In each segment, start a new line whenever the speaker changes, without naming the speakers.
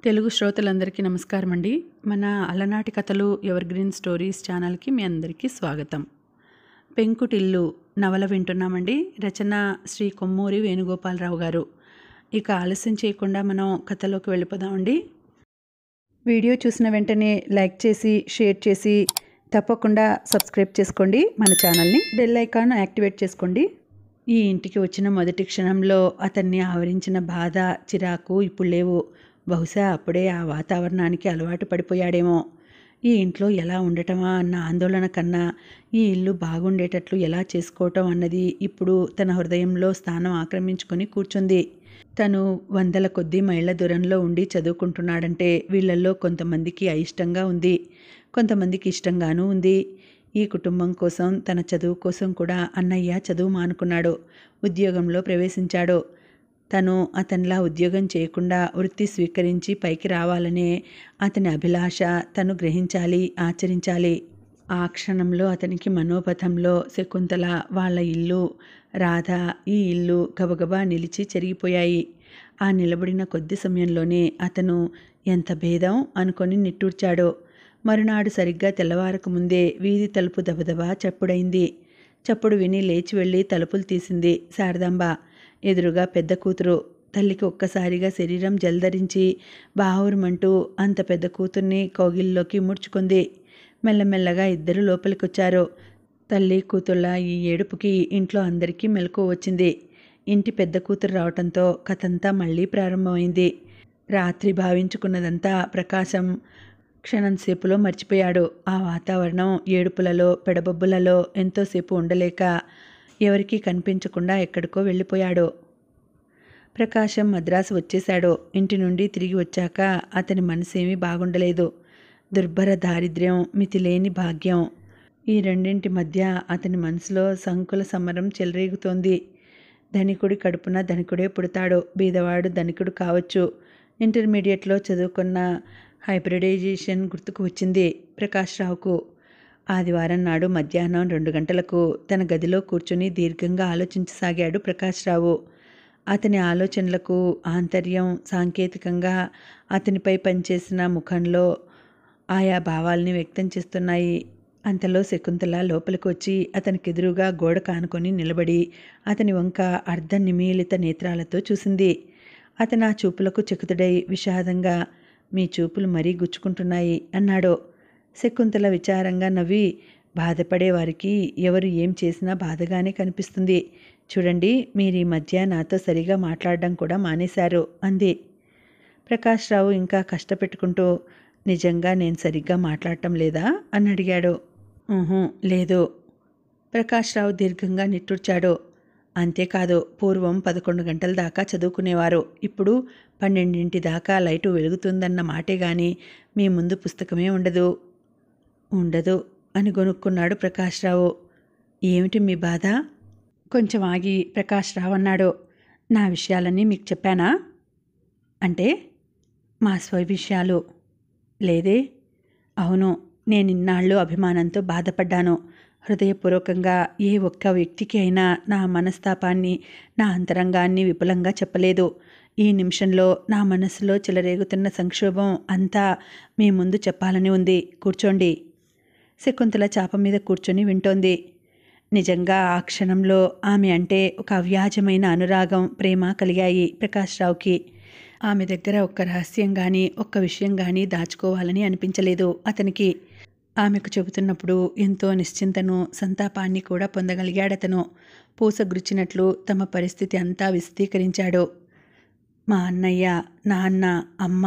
తెలుగు శ్రోతలందరికీ నమస్కారం అండి. మన అలనాటి కథలు ఎవర్ గ్రీన్ స్టోరీస్ ఛానల్కి మీ అందరికీ స్వాగతం. పెంకుటిల్లు నవల వింటున్నామండి. రచన శ్రీ కొమ్మూరి వేణుగోపాలరావు గారు. ఇక ఆలస్యం చేయకుండా మనం కథలోకి వెళ్ళిపోదామండి. వీడియో చూసిన వెంటనే లైక్ చేసి షేర్ చేసి తప్పకుండా సబ్స్క్రైబ్ చేసుకోండి. మన ఛానల్ని బెల్ ఐకాన్ యాక్టివేట్ చేసుకోండి. ఈ ఇంటికి వచ్చిన మొదటి క్షణంలో అతన్ని ఆవరించిన బాధ, చిరాకు ఇప్పుడు లేవు. బహుశా అప్పుడే ఆ వాతావరణానికి అలవాటు పడిపోయాడేమో. ఈ ఇంట్లో ఎలా ఉండటమా అన్న ఆందోళన కన్నా ఈ ఇల్లు బాగుండేటట్లు ఎలా చేసుకోవటం అన్నది ఇప్పుడు తన హృదయంలో స్థానం ఆక్రమించుకొని కూర్చుంది. తను వందల కొద్ది మైళ్ళ దూరంలో ఉండి చదువుకుంటున్నాడంటే వీళ్ళల్లో కొంతమందికి అయిష్టంగా ఉంది, కొంతమందికి ఇష్టంగానూ ఉంది. ఈ కుటుంబం కోసం, తన చదువు కోసం కూడా అన్నయ్య చదువు మానుకున్నాడు, ఉద్యోగంలో ప్రవేశించాడు. తను అతనిలా ఉద్యోగం చేయకుండా వృత్తి స్వీకరించి పైకి రావాలనే అతని అభిలాష తను గ్రహించాలి, ఆచరించాలి. ఆ క్షణంలో అతనికి మనోపథంలో శకుంతల, వాళ్ళ ఇల్లు, రాధ, ఈ ఇల్లు గబగబా నిలిచి చెరిగిపోయాయి. ఆ నిలబడిన కొద్ది సమయంలోనే అతను ఎంత భేదం అనుకొని నిట్టూర్చాడో. మరునాడు సరిగ్గా తెల్లవారకు ముందే వీధి తలుపు దబదబా చప్పుడైంది. చప్పుడు విని లేచి వెళ్ళి తలుపులు తీసింది శారదాంబ. ఎదురుగా పెద్ద కూతురు. తల్లికి ఒక్కసారిగా శరీరం జల్దరించి బావురుమంటూ అంత పెద్ద కూతుర్ని కౌగిల్లోకి ముడుచుకుంది. మెల్లమెల్లగా ఇద్దరు లోపలికొచ్చారు. తల్లి కూతుళ్ళ ఈ ఏడుపుకి ఇంట్లో అందరికీ మెలకువ వచ్చింది. ఇంటి పెద్ద కూతురు రావటంతో కథంతా మళ్ళీ ప్రారంభమైంది. రాత్రి భావించుకున్నదంతా ప్రకాశం క్షణంసేపులో మర్చిపోయాడు. ఆ వాతావరణం, ఏడుపులలో, పెడబొబ్బులలో ఎంతోసేపు ఉండలేక ఎవరికీ కనిపించకుండా ఎక్కడికో వెళ్ళిపోయాడు. ప్రకాశం మద్రాసు వచ్చేశాడు. ఇంటి నుండి తిరిగి వచ్చాక అతని మనసేమీ బాగుండలేదు. దుర్భర దారిద్ర్యం, మితిలేని భాగ్యం, ఈ రెండింటి మధ్య అతని మనసులో సంకుల సమరం చెలరేగుతోంది. ధనికుడి కడుపున ధనికుడే పుడతాడు, బీదవాడు ధనికుడు కావచ్చు. ఇంటర్మీడియట్లో చదువుకున్న హైబ్రిడైజేషన్ గుర్తుకు వచ్చింది ప్రకాశ్రావుకు. ఆదివారం నాడు మధ్యాహ్నం 2 గంటలకు తన గదిలో కూర్చుని దీర్ఘంగా ఆలోచించసాగాడు ప్రకాశ్రావు. అతని ఆలోచనలకు ఆంతర్యం సాంకేతికంగా అతనిపై పనిచేసిన ముఖంలో ఆయా భావాల్ని వ్యక్తం చేస్తున్నాయి. అంతలో శకుంతల లోపలికి వచ్చి అతనికెదురుగా గోడ కానుకొని నిలబడి అతని వంక అర్ధ నిమీలిత నేత్రాలతో చూసింది. అతను ఆ చూపులకు చకితుడై విషాదంగా, "మీ చూపులు మరీ గుచ్చుకుంటున్నాయి" అన్నాడు. శకుంతల విచారంగా నవ్వి, "బాధపడేవారికి ఎవరు ఏం చేసినా బాధగానే కనిపిస్తుంది. చూడండి, మీరు ఈ మధ్య నాతో సరిగా మాట్లాడడం కూడా మానేశారు" అంది. ప్రకాశ్రావు ఇంకా కష్టపెట్టుకుంటూ, "నిజంగా నేను సరిగ్గా మాట్లాడటం లేదా" అని అడిగాడు. లేదు." ప్రకాశ్రావు దీర్ఘంగా నిట్టూర్చాడు. "అంతేకాదు, పూర్వం 11 గంటల దాకా చదువుకునేవారు. ఇప్పుడు 12 దాకా లైటు వెలుగుతుందన్న మాటే గాని మీ ముందు పుస్తకమే ఉండదు." "ఉండదు" అని గొనుక్కున్నాడు ప్రకాశ్రావు. "ఏమిటి మీ బాధ?" కొంచెం ఆగి ప్రకాశ్రావు అన్నాడు. "నా విషయాలన్నీ మీకు చెప్పానా?" "అంటే?" "మా విషయాలు." "లేదే." "అవును, నేనిన్నాళ్ళు అభిమానంతో బాధపడ్డాను. హృదయపూర్వకంగా ఏ ఒక్క వ్యక్తికి అయినా నా మనస్తాపాన్ని, నా అంతరంగాన్ని విపులంగా చెప్పలేదు. ఈ నిమిషంలో నా మనసులో చెలరేగుతున్న సంక్షోభం అంతా మీ ముందు చెప్పాలని ఉంది. కూర్చోండి." శకుంతల చాప మీద కూర్చొని వింటోంది. నిజంగా ఆ క్షణంలో ఆమె అంటే ఒక అవ్యాజమైన అనురాగం, ప్రేమ కలిగాయి ప్రకాశ్రావుకి. ఆమె దగ్గర ఒక్క రహస్యం కానీ, ఒక్క విషయం కానీ దాచుకోవాలని అనిపించలేదు అతనికి. ఆమెకు చెబుతున్నప్పుడు ఎంతో నిశ్చింతను, సంతాపాన్ని కూడా పొందగలిగాడతను. పూసగుచ్చినట్లు తమ పరిస్థితి అంతా విశదీకరించాడు. "మా అన్నయ్య, నాన్న, అమ్మ,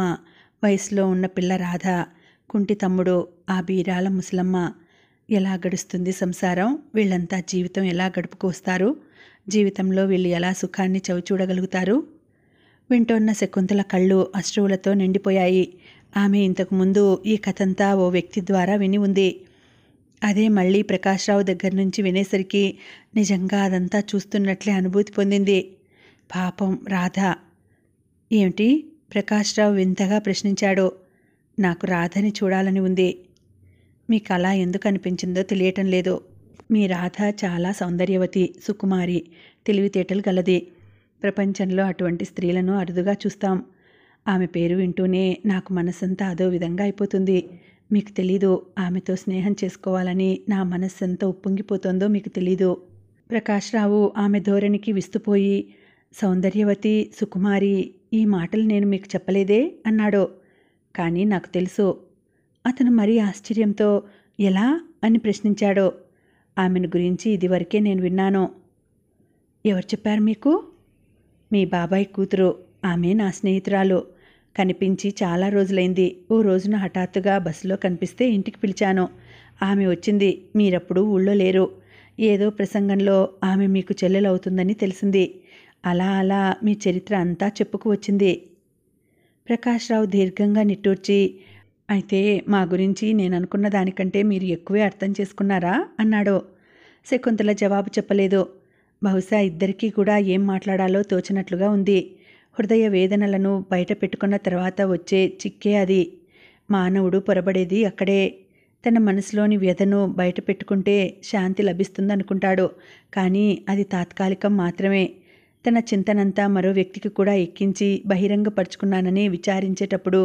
వయసులో ఉన్న పిల్ల రాధ, కుంటి తమ్ముడు, ఆ బీరాల ముసలమ్మ. ఎలా గడుస్తుంది సంసారం? వీళ్ళంతా జీవితం ఎలా గడుపుకొస్తారు? జీవితంలో వీళ్ళు ఎలా సుఖాన్ని చవిచూడగలుగుతారు?" వింటోన్న శకుంతల కళ్ళు అశ్రువులతో నిండిపోయాయి. ఆమె ఇంతకుముందు ఈ కథంతా ఓ వ్యక్తి ద్వారా విని ఉంది. అదే మళ్ళీ ప్రకాశ్రావు దగ్గర నుంచి వినేసరికి నిజంగా అదంతా చూస్తున్నట్లే అనుభూతి పొందింది. పాపం రాధ. "ఏమిటి?" ప్రకాశ్రావు వింతగా ప్రశ్నించాడు. "నాకు రాధని చూడాలని ఉంది." "మీకు అలా ఎందుకు అనిపించిందో తెలియటం లేదు. మీ రాధ చాలా సౌందర్యవతి, సుకుమారి, తెలివితేటలు గలది. ప్రపంచంలో అటువంటి స్త్రీలను అరుదుగా చూస్తాం. ఆమె పేరు వింటూనే నాకు మనసంతా అదో విధంగా అయిపోతుంది. మీకు తెలీదు, ఆమెతో స్నేహం చేసుకోవాలని నా మనస్సెంత ఉప్పొంగిపోతుందో మీకు తెలీదు. ప్రకాశ్రావు ఆమె ధోరణికి విస్తుపోయి, సౌందర్యవతి, సుకుమారి, ఈ మాటలు నేను మీకు చెప్పలేదే అన్నాడు. కానీ నాకు తెలుసు. అతను మరీ ఆశ్చర్యంతో, ఎలా అని ప్రశ్నించాడు. ఆమెను గురించి ఇదివరకే నేను విన్నాను. ఎవరు చెప్పారు మీకు? మీ బాబాయ్ కూతురు. ఆమె నా స్నేహితురాలు. కనిపించి చాలా రోజులైంది. ఓ రోజున హఠాత్తుగా బస్సులో కనిపిస్తే ఇంటికి పిలిచాను. ఆమె వచ్చింది. మీరప్పుడు ఊళ్ళో లేరు. ఏదో ప్రసంగంలో ఆమె మీకు చెల్లెలవుతుందని తెలిసింది. అలా అలా మీ చరిత్ర అంతా చెప్పుకు వచ్చింది. ప్రకాశ్రావు దీర్ఘంగా నిట్టూర్చి, అయితే మా గురించి నేను అనుకున్న దానికంటే మీరు ఎక్కువే అర్థం చేసుకున్నారా అన్నాడు. శకుంతల జవాబు చెప్పలేదు. బహుశా ఇద్దరికీ కూడా ఏం మాట్లాడాలో తోచినట్లుగా ఉంది. హృదయ వేదనలను బయట పెట్టుకున్న తర్వాత వచ్చే చిక్కే అది. మానవుడు పొరబడేది అక్కడే. తన మనసులోని వ్యధను బయట పెట్టుకుంటే శాంతి లభిస్తుందనుకుంటాడు. కానీ అది తాత్కాలికం మాత్రమే. తన చింతనంతా మరో వ్యక్తికి కూడా ఎక్కించి బహిరంగపరుచుకున్నానని విచారించేటప్పుడు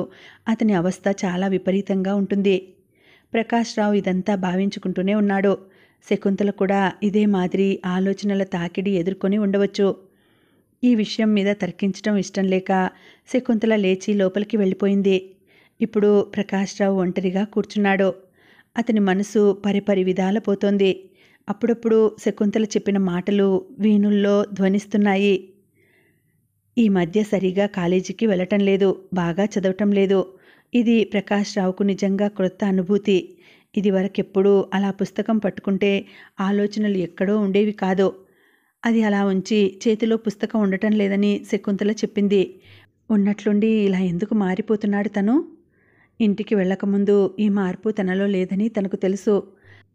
అతని అవస్థ చాలా విపరీతంగా ఉంటుంది. ప్రకాశ్రావు ఇదంతా భావించుకుంటూనే ఉన్నాడు. శకుంతల కూడా ఇదే మాదిరి ఆలోచనల తాకిడి ఎదుర్కొని ఉండవచ్చు. ఈ విషయం మీద తర్కించడం ఇష్టం లేక శకుంతల లేచి లోపలికి వెళ్ళిపోయింది. ఇప్పుడు ప్రకాశ్రావు ఒంటరిగా కూర్చున్నాడు. అతని మనసు పరిపరి విధాల పోతోంది. అప్పుడప్పుడు శకుంతల చెప్పిన మాటలు వీణుల్లో ధ్వనిస్తున్నాయి. ఈ మధ్య సరిగా కాలేజీకి వెళ్ళటం లేదు, బాగా చదవటం లేదు. ఇది ప్రకాశ్రావుకు నిజంగా క్రొత్త అనుభూతి. ఇదివరకెప్పుడూ అలా పుస్తకం పట్టుకుంటే ఆలోచనలు ఎక్కడో ఉండేవి కాదు. అది అలా ఉంచి చేతిలో పుస్తకం ఉండటం లేదని శకుంతల చెప్పింది. ఉన్నట్లుండి ఇలా ఎందుకు మారిపోతున్నాడు తను? ఇంటికి వెళ్ళకముందు ఈ మార్పు తనలో లేదని తనకు తెలుసు.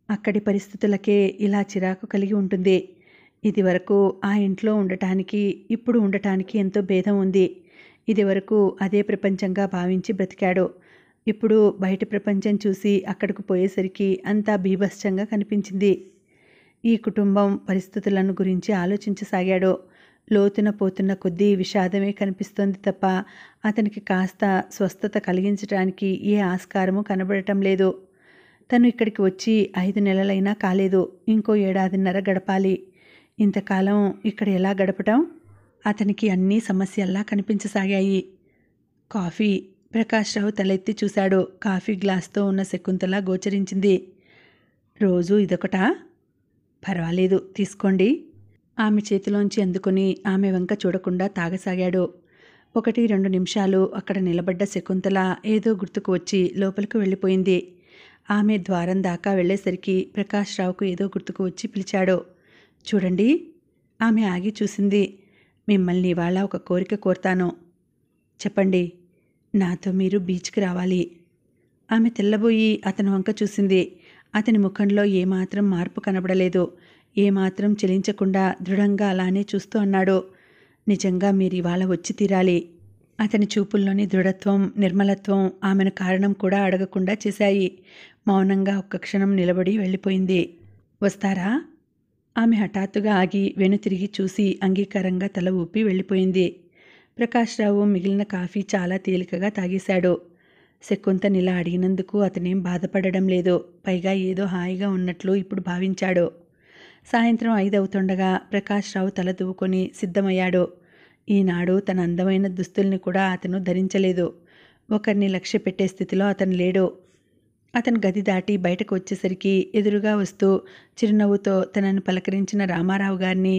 అక్కడి పరిస్థితులకే ఇలా చిరాకు కలిగి ఉంటుంది. ఇదివరకు ఆ ఇంట్లో ఉండటానికి ఇప్పుడు ఉండటానికి ఎంతో భేదం ఉంది. ఇదివరకు అదే ప్రపంచంగా భావించి బ్రతికాడు. ఇప్పుడు బయట ప్రపంచం చూసి అక్కడికి పోయేసరికి అంతా బీభత్సంగా కనిపించింది. ఈ కుటుంబం పరిస్థితులను గురించి ఆలోచించసాగాడు. లోతున పోతున్న కొద్దీ విషాదమే కనిపిస్తోంది తప్ప అతనికి కాస్త స్వస్థత కలిగించడానికి ఏ ఆస్కారము కనబడటం లేదు. తను ఇక్కడికి వచ్చి 5 నెలలైనా కాలేదు. ఇంకో 7.5 గడపాలి. ఇంతకాలం ఇక్కడ ఎలా గడపటం? అతనికి అన్నీ సమస్యల్లా కనిపించసాగాయి. కాఫీ. ప్రకాశ్రావు తలెత్తి చూశాడు. కాఫీ గ్లాస్తో ఉన్న శకుంతల గోచరించింది. రోజూ ఇదొకటా? పర్వాలేదు, తీసుకోండి. ఆమె చేతిలోంచి అందుకుని ఆమె వంక చూడకుండా తాగసాగాడు. 1-2 నిమిషాలు అక్కడ నిలబడ్డ శకుంతల ఏదో గుర్తుకు వచ్చి లోపలికి వెళ్ళిపోయింది. ఆమె ద్వారం దాకా వెళ్ళేసరికి ప్రకాశ్రావుకు ఏదో గుర్తుకు వచ్చి పిలిచాడు. చూడండి. ఆమె ఆగి చూసింది. మిమ్మల్ని ఇవాళ ఒక కోరిక కోరతాను. చెప్పండి. నాతో మీరు బీచ్కి రావాలి. ఆమె తెల్లబోయి అతని వంక చూసింది. అతని ముఖంలో ఏమాత్రం మార్పు కనబడలేదు. ఏమాత్రం చెలించకుండా దృఢంగా అలానే చూస్తూ అన్నాడు. నిజంగా మీరు ఇవాళ వచ్చి తీరాలి. అతని చూపుల్లోని దృఢత్వం, నిర్మలత్వం ఆమెను కారణం కూడా అడగకుండా చేశాయి. మౌనంగా ఒక్క క్షణం నిలబడి వెళ్ళిపోయింది. వస్తారా? ఆమె హఠాత్తుగా ఆగి వెనుతిరిగి చూసి అంగీకారంగా తల ఊపి వెళ్ళిపోయింది. ప్రకాశ్రావు మిగిలిన కాఫీ చాలా తేలికగా తాగేశాడు. శకుంతనిలా అడిగినందుకు అతనేం బాధపడడం లేదు. పైగా ఏదో హాయిగా ఉన్నట్లు ఇప్పుడు భావించాడు. సాయంత్రం 5 అవుతుండగా ప్రకాశ్రావు తల దువ్వుకొని సిద్ధమయ్యాడు. ఈనాడు తన అందమైన దుస్తుల్ని కూడా అతను ధరించలేదు. ఒకరిని లక్ష్య పెట్టే స్థితిలో అతను లేడు. అతను గది దాటి బయటకు వచ్చేసరికి ఎదురుగా వస్తూ చిరునవ్వుతో తనను పలకరించిన రామారావు గారిని,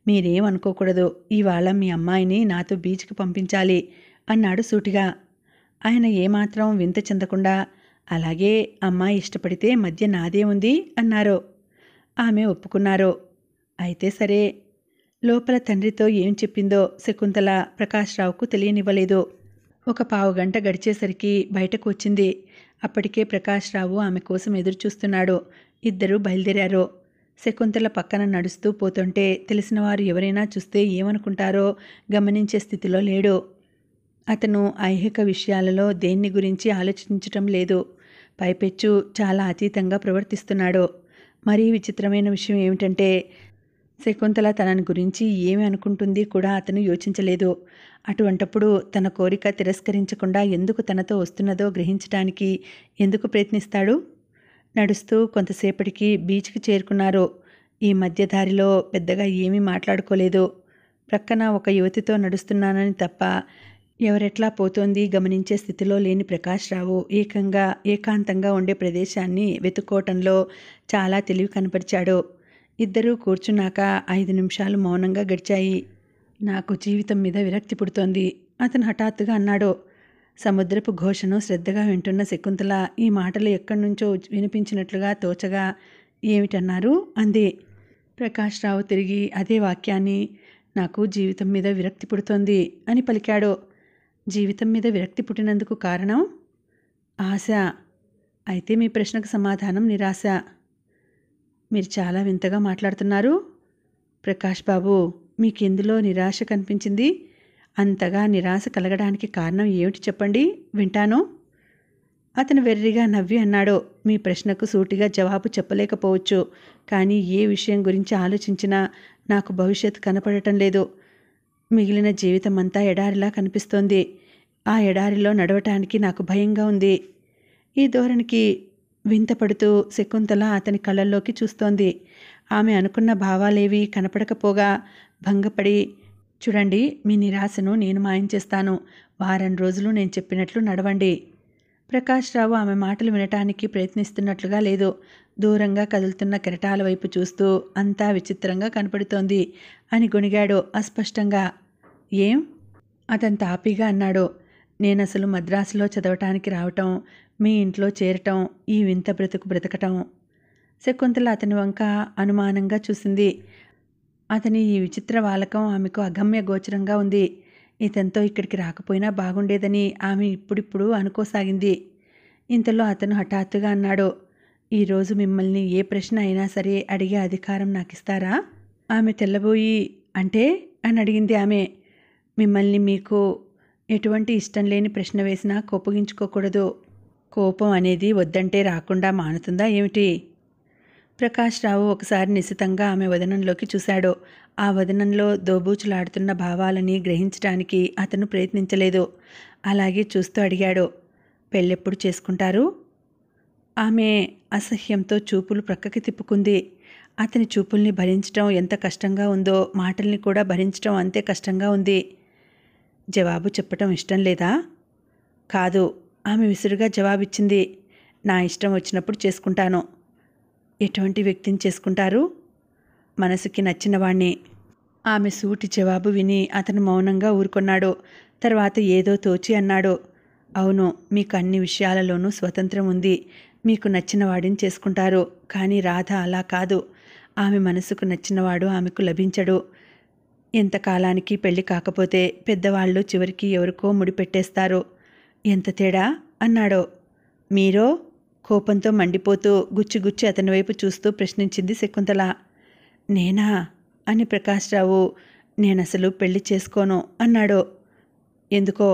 మీరేం అనుకోకూడదు, ఇవాళ మీ అమ్మాయిని నాతో బీచ్కి పంపించాలి అన్నాడు సూటిగా. ఆయన ఏమాత్రం వింత చెందకుండా, అలాగే, అమ్మాయి ఇష్టపడితే మధ్య నాదే ఉంది అన్నారు. ఆమె ఒప్పుకున్నారు. అయితే సరే. లోపల తండ్రితో ఏం చెప్పిందో శకుంతల ప్రకాశ్రావుకు తెలియనివ్వలేదు. ఒక పావుగంట గడిచేసరికి బయటకు వచ్చింది. అప్పటికే ప్రకాశ్రావు ఆమె కోసం ఎదురుచూస్తున్నాడు. ఇద్దరూ బయలుదేరారు. శకుంతల పక్కన నడుస్తూ పోతుంటే తెలిసినవారు ఎవరైనా చూస్తే ఏమనుకుంటారో గమనించే స్థితిలో లేడు. అతను ఐహిక విషయాలలో దేన్ని గురించి ఆలోచించటం లేదు. పైపెచ్చు చాలా అతీతంగా ప్రవర్తిస్తున్నాడు. మరీ విచిత్రమైన విషయం ఏమిటంటే శకుంతల తనని గురించి ఏమి అనుకుంటుంది కూడా అతను యోచించలేదు. అటువంటప్పుడు తన కోరిక తిరస్కరించకుండా ఎందుకు తనతో వస్తున్నదో గ్రహించటానికి ఎందుకు ప్రయత్నిస్తాడు? నడుస్తూ కొంతసేపటికి బీచ్కి చేరుకున్నారు. ఈ మధ్య దారిలో పెద్దగా ఏమీ మాట్లాడుకోలేదు. ప్రక్కన ఒక యువతితో నడుస్తున్నానని తప్ప ఎవరెట్లా పోతోంది గమనించే స్థితిలో లేని ప్రకాశ్రావు ఏకాంతంగా ఉండే ప్రదేశాన్ని వెతుక్కోవటంలో చాలా తెలివి కనపరిచాడు. ఇద్దరూ కూర్చున్నాక 5 నిమిషాలు మౌనంగా గడిచాయి. నాకు జీవితం మీద విరక్తి పుడుతోంది, అతను హఠాత్తుగా అన్నాడు. సముద్రపు ఘోషను శ్రద్ధగా వింటున్న శకుంతల ఈ మాటలు ఎక్కడి నుంచో వినిపించినట్లుగా తోచగా ఏమిటన్నారు అంది. ప్రకాశ్రావు తిరిగి అదే వాక్యాన్ని నాకు జీవితం మీద విరక్తి పుడుతోంది అని పలికాడు. జీవితం మీద విరక్తి పుట్టినందుకు కారణం? ఆశ. అయితే మీ ప్రశ్నకు సమాధానం నిరాశ. మీరు చాలా వింతగా మాట్లాడుతున్నారు. ప్రకాష్ బాబు, మీకెందులో నిరాశ కనిపించింది? అంతగా నిరాశ కలగడానికి కారణం ఏమిటి చెప్పండి, వింటాను. అతను వెర్రిగా నవ్వి అన్నాడు. మీ ప్రశ్నకు సూటిగా జవాబు చెప్పలేకపోవచ్చు, కానీ ఏ విషయం గురించి ఆలోచించినా నాకు భవిష్యత్తు కనపడటం లేదు. మిగిలిన జీవితం అంతా ఎడారిలా కనిపిస్తోంది. ఆ ఎడారిలో నడవటానికి నాకు భయంగా ఉంది. ఈ ధోరణికి వింతపడుతూ శకుంతల అతని కళ్ళల్లోకి చూస్తోంది. ఆమె అనుకున్న భావాలేవీ కనపడకపోగా భంగపడి, చూడండి, మీ నిరాశను నేను మాయం చేస్తాను. వారం రోజులు నేను చెప్పినట్లు నడవండి. ప్రకాశ్రావు ఆమె మాటలు వినటానికి ప్రయత్నిస్తున్నట్లుగా లేదు. దూరంగా కదులుతున్న కెరటాల వైపు చూస్తూ అంతా విచిత్రంగా కనపడుతోంది అని గొణిగాడు అస్పష్టంగా. ఏం? అతను తాపీగా అన్నాడు. నేనసలు మద్రాసులో చదవటానికి రావటం, మీ ఇంట్లో చేరటం, ఈ వింత బ్రతుకు బ్రతకటం. శకుంతల అతని వంక అనుమానంగా చూసింది. అతని ఈ విచిత్ర వాలకం ఆమెకు అగమ్య గోచరంగా ఉంది. ఇతనితో ఇక్కడికి రాకపోయినా బాగుండేదని ఆమె ఇప్పుడిప్పుడు అనుకోసాగింది. ఇంతలో అతను హఠాత్తుగా అన్నాడు. ఈరోజు మిమ్మల్ని ఏ ప్రశ్న అయినా సరే అడిగే అధికారం నాకిస్తారా? ఆమె తెల్లబోయి, అంటే అని అడిగింది ఆమె. మిమ్మల్ని మీకు ఎటువంటి ఇష్టం లేని ప్రశ్న వేసినా కోపగించుకోకూడదు. కోపం అనేది వద్దంటే రాకుండా మానుతుందా ఏమిటి? ప్రకాశ్రావు ఒకసారి నిశితంగా ఆమె వదనంలోకి చూశాడు. ఆ వదనంలో దోబూచులాడుతున్న భావాలని గ్రహించడానికి అతను ప్రయత్నించలేదు. అలాగే చూస్తూ అడిగాడు. పెళ్ళెప్పుడు చేసుకుంటారు? ఆమె అసహ్యంతో చూపులు ప్రక్కకి తిప్పుకుంది. అతని చూపుల్ని భరించటం ఎంత కష్టంగా ఉందో మాటల్ని కూడా భరించటం అంతే కష్టంగా ఉంది. జవాబు చెప్పటం ఇష్టం లేదా? కాదు, ఆమె విసురుగా జవాబిచ్చింది. నా ఇష్టం వచ్చినప్పుడు చేసుకుంటాను. ఎటువంటి వ్యక్తిని చేసుకుంటారు? మనసుకి నచ్చిన వాణ్ణి. ఆమె సూటి జవాబు విని అతను మౌనంగా ఊరుకొన్నాడు. తర్వాత ఏదో తోచి అన్నాడు. అవును, మీకు అన్ని విషయాలలోనూ స్వతంత్రం ఉంది. మీకు నచ్చిన వాడిని చేసుకుంటారు. కానీ రాధ అలా కాదు. ఆమె మనసుకు నచ్చినవాడు ఆమెకు లభించడు. ఎంతకాలానికి పెళ్లి కాకపోతే పెద్దవాళ్ళు చివరికి ఎవరికో ముడిపెట్టేస్తారు. ఎంత తేడా అన్నాడు. మీరో? కోపంతో మండిపోతూ గుచ్చి అతని వైపు చూస్తూ ప్రశ్నించింది శకుంతల. నేనా అని ప్రకాశ్రావు నేనసలు పెళ్లి చేసుకోను అన్నాడు. ఎందుకో?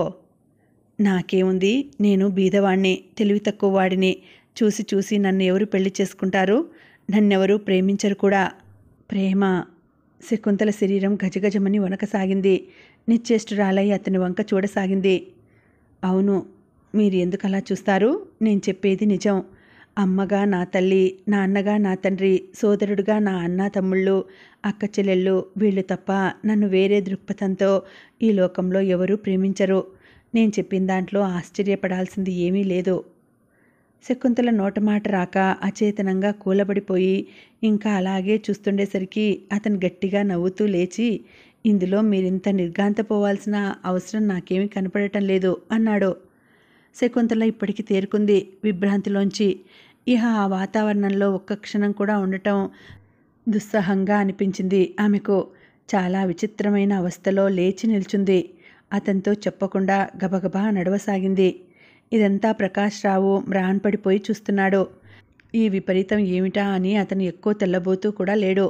నాకేముంది, నేను బీదవాణ్ణి, తెలివి తక్కువ వాడిని. చూసి నన్ను ఎవరు పెళ్లి చేసుకుంటారు? నన్నెవరూ ప్రేమించరు కూడా. ప్రేమ? శకుంతల శరీరం గజగజమని వణకసాగింది. నిశ్చేష్టురాలై అతని వంక చూడసాగింది. అవును, మీరు ఎందుకలా చూస్తారు? నేను చెప్పేది నిజం. అమ్మగా నా తల్లి, నాన్నగా నా తండ్రి, సోదరుడుగా నా అన్న తమ్ముళ్ళు, అక్క చెల్లెళ్ళు, వీళ్ళు తప్ప నన్ను వేరే దృక్పథంతో ఈ లోకంలో ఎవరూ ప్రేమించరు. నేను చెప్పిన దాంట్లో ఆశ్చర్యపడాల్సింది ఏమీ లేదు. శకుంతల నోటమాట రాక అచేతనంగా కూలబడిపోయి ఇంకా అలాగే చూస్తుండేసరికి అతను గట్టిగా నవ్వుతూ లేచి, ఇందులో మీరింత నిర్ఘాంతపోవాల్సిన అవసరం నాకేమీ కనపడటం లేదు అన్నాడు. శకుంతల ఇప్పటికి తేరుకుంది విభ్రాంతిలోంచి. ఇహ ఆ వాతావరణంలో ఒక్క క్షణం కూడా ఉండటం దుస్సహంగా అనిపించింది ఆమెకు. చాలా విచిత్రమైన అవస్థలో లేచి నిల్చుంది. అతనితో చెప్పకుండా గబగబా నడవసాగింది. ఇదంతా ప్రకాశ్రావు మ్రాన్పడిపోయి చూస్తున్నాడు. ఈ విపరీతం ఏమిటా అని అతను ఎక్కువ తెల్లబోతూ కూడా లేడు.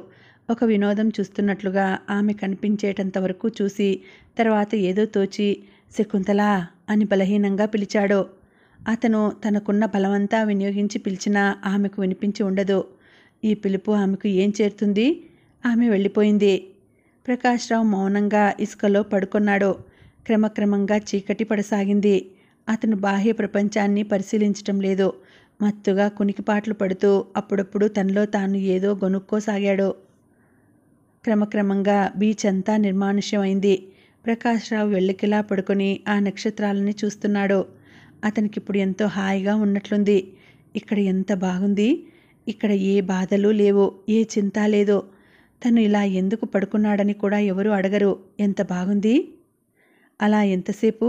ఒక వినోదం చూస్తున్నట్లుగా ఆమె కనిపించేటంత వరకు చూసి తర్వాత ఏదో తోచి శకుంతలా అని బలహీనంగా పిలిచాడు. అతను తనకున్న బలమంతా వినియోగించి పిలిచినా ఆమెకు వినిపించి ఉండదు. ఈ పిలుపు ఆమెకు ఏం చేరుతుంది? ఆమె వెళ్ళిపోయింది. ప్రకాశ్రావు మౌనంగా ఇసుకలో పడుకున్నాడు. క్రమక్రమంగా చీకటి పడసాగింది. అతను బాహ్య ప్రపంచాన్ని పరిశీలించటం లేదు. మత్తుగా కునికిపాట్లు పడుతూ అప్పుడప్పుడు తనలో తాను ఏదో గొనుక్కోసాగాడు. క్రమక్రమంగా బీచ్ అంతా నిర్మానుష్యమైంది. ప్రకాశ్రావు వెల్లికిలా పడుకొని ఆ నక్షత్రాలని చూస్తున్నాడు. అతనికిప్పుడు ఎంతో హాయిగా ఉన్నట్లుంది. ఇక్కడ ఎంత బాగుంది. ఇక్కడ ఏ బాధలు లేవు, ఏ చింత లేదు. తను ఇలా ఎందుకు పడుకున్నాడని కూడా ఎవరూ అడగరు. ఎంత బాగుంది. అలా ఎంతసేపు?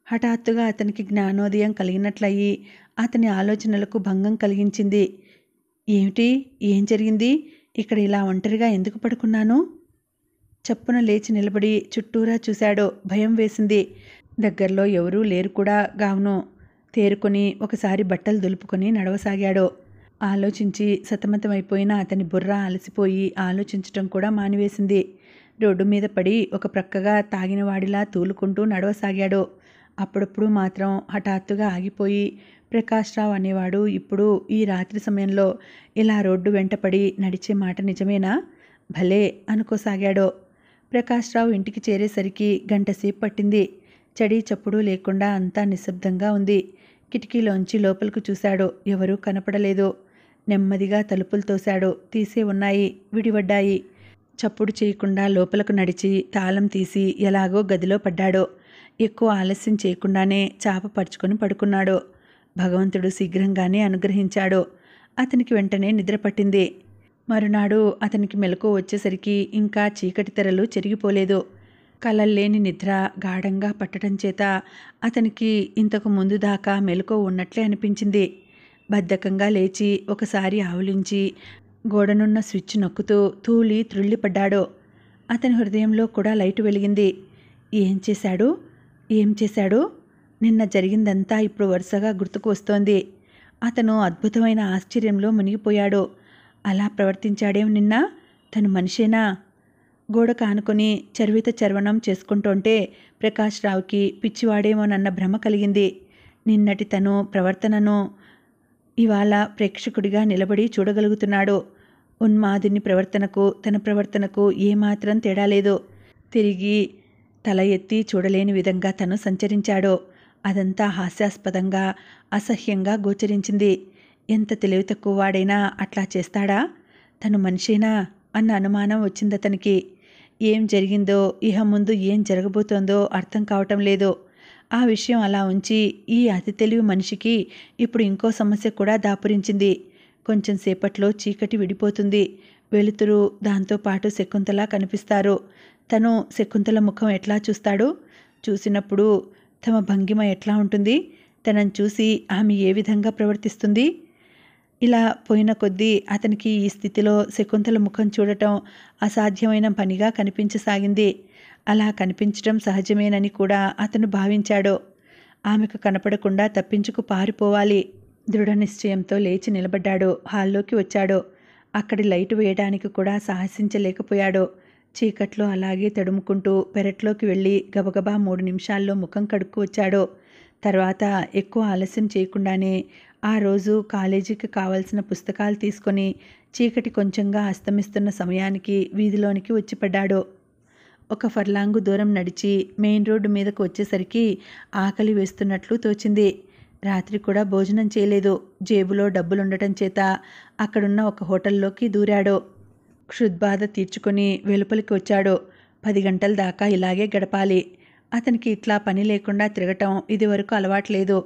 హఠాత్తుగా అతనికి జ్ఞానోదయం కలిగినట్లయి అతని ఆలోచనలకు భంగం కలిగించింది. ఏమిటి? ఏం జరిగింది? ఇక్కడ ఇలా ఒంటరిగా ఎందుకు పడుకున్నాను? చప్పున లేచి నిలబడి చుట్టూరా చూశాడు. భయం వేసింది. దగ్గరలో ఎవరూ లేరు కూడా గావును. తేరుకొని ఒకసారి బట్టలు దులుపుకొని నడవసాగాడు. ఆలోచించి సతమతమైపోయిన అతని బుర్ర అలసిపోయి ఆలోచించటం కూడా మానివేసింది. రోడ్డు మీద పడి ఒక ప్రక్కగా తాగినవాడిలా తూలుకుంటూ నడవసాగాడు. అప్పుడప్పుడు మాత్రం హఠాత్తుగా ఆగిపోయి, ప్రకాశ్రావు అనేవాడు ఇప్పుడు ఈ రాత్రి సమయంలో ఇలా రోడ్డు వెంటపడి నడిచే మాట నిజమేనా? భలే అనుకోసాగాడు. ప్రకాశ్రావు ఇంటికి చేరేసరికి గంటసేపు పట్టింది. చడి చప్పుడు లేకుండా అంతా నిశ్శబ్దంగా ఉంది. కిటికీలోంచి లోపలకు చూశాడు. ఎవరూ కనపడలేదు. నెమ్మదిగా తలుపులు తోశాడు. తీసే ఉన్నాయి, విడివడ్డాయి. చప్పుడు చేయకుండా లోపలకు నడిచి తాళం తీసి ఎలాగో గదిలో పడ్డాడు. ఎక్కువ ఆలస్యం చేయకుండానే చాప పరుచుకొని పడుకున్నాడు. భగవంతుడు శీఘ్రంగానే అనుగ్రహించాడు. అతనికి వెంటనే నిద్ర పట్టింది. మరునాడు అతనికి మెలకువ వచ్చేసరికి ఇంకా చీకటి తెరలు చెరిగిపోలేదు. కలల్లేని నిద్ర గాఢంగా పట్టడం చేత అతనికి ఇంతకు ముందు దాకా మెలకువ ఉన్నట్లే అనిపించింది. బద్ధకంగా లేచి ఒకసారి ఆవులించి గోడనున్న స్విచ్ నొక్కుతూ తూలి త్రుళ్ళిపడ్డాడు. అతని హృదయంలో కూడా లైటు వెలిగింది. ఏం చేశాడు? ఏం చేశాడు? నిన్న జరిగిందంతా ఇప్పుడు వరుసగా గుర్తుకు వస్తోంది. అతను అద్భుతమైన ఆశ్చర్యంలో మునిగిపోయాడు. అలా ప్రవర్తించాడేం నిన్న? తను మనిషేనా? గోడ కానుకొని చర్విత చర్వణం చేసుకుంటుంటే ప్రకాశ్రావుకి పిచ్చివాడేమోనన్న భ్రమ కలిగింది. నిన్నటి తను ప్రవర్తనను ఇవాళ ప్రేక్షకుడిగా నిలబడి చూడగలుగుతున్నాడు. ఉన్మాదుని ప్రవర్తనకు తన ప్రవర్తనకు ఏమాత్రం తేడా లేదు. తిరిగి తల ఎత్తి చూడలేని విధంగా తను సంచరించాడు. అదంతా హాస్యాస్పదంగా, అసహ్యంగా గోచరించింది. ఎంత తెలివి తక్కువ వాడైనా అట్లా చేస్తాడా? తను మనిషేనా అన్న అనుమానం వచ్చిందతనికి. ఏం జరిగిందో, ఇహ ముందు ఏం జరగబోతోందో అర్థం కావటం లేదు. ఆ విషయం అలా ఉంచి ఈ అతి తెలివి మనిషికి ఇప్పుడు ఇంకో సమస్య కూడా దాపురించింది. కొంచెం సేపట్లో చీకటి విడిపోతుంది. వెలుతురు, దాంతోపాటు శకుంతల కనిపిస్తారు. తను శకుంతల ముఖం ఎట్లా చూస్తాడు? చూసినప్పుడు తమ భంగిమ ఎట్లా ఉంటుంది? తనను చూసి ఆమె ఏ విధంగా ప్రవర్తిస్తుంది? ఇలా పోయిన కొద్దీ అతనికి ఈ స్థితిలో శకుంతల ముఖం చూడటం అసాధ్యమైన పనిగా కనిపించసాగింది. అలా కనిపించటం సహజమేనని కూడా అతను భావించాడు. ఆమెకు కనపడకుండా తప్పించుకు పారిపోవాలి. దృఢ నిశ్చయంతో లేచి నిలబడ్డాడు. హాల్లోకి వచ్చాడు. అక్కడి లైటు వేయడానికి కూడా సాహసించలేకపోయాడు. చీకట్లో అలాగే తడుముకుంటూ పెరట్లోకి వెళ్ళి గబగబా 3 నిమిషాల్లో ముఖం కడుక్కు వచ్చాడు. తర్వాత ఎక్కువ ఆలస్యం చేయకుండానే ఆ రోజు కాలేజీకి కావలసిన పుస్తకాలు తీసుకొని చీకటి కొంచెంగా అస్తమిస్తున్న సమయానికి వీధిలోనికి వచ్చిపడ్డాడు. ఒక ఫర్లాంగు దూరం నడిచి మెయిన్ రోడ్డు మీదకు వచ్చేసరికి ఆకలి వేస్తున్నట్లు తోచింది. రాత్రి కూడా భోజనం చేయలేదు. జేబులో డబ్బులుండటం చేత అక్కడున్న ఒక హోటల్లోకి దూరాడు. క్షుద్బాధ తీర్చుకొని వెలుపలికి వచ్చాడు. 10 గంటల దాకా ఇలాగే గడపాలి. అతనికి ఇట్లా పని లేకుండా తిరగటం ఇదివరకు అలవాట్లేదు.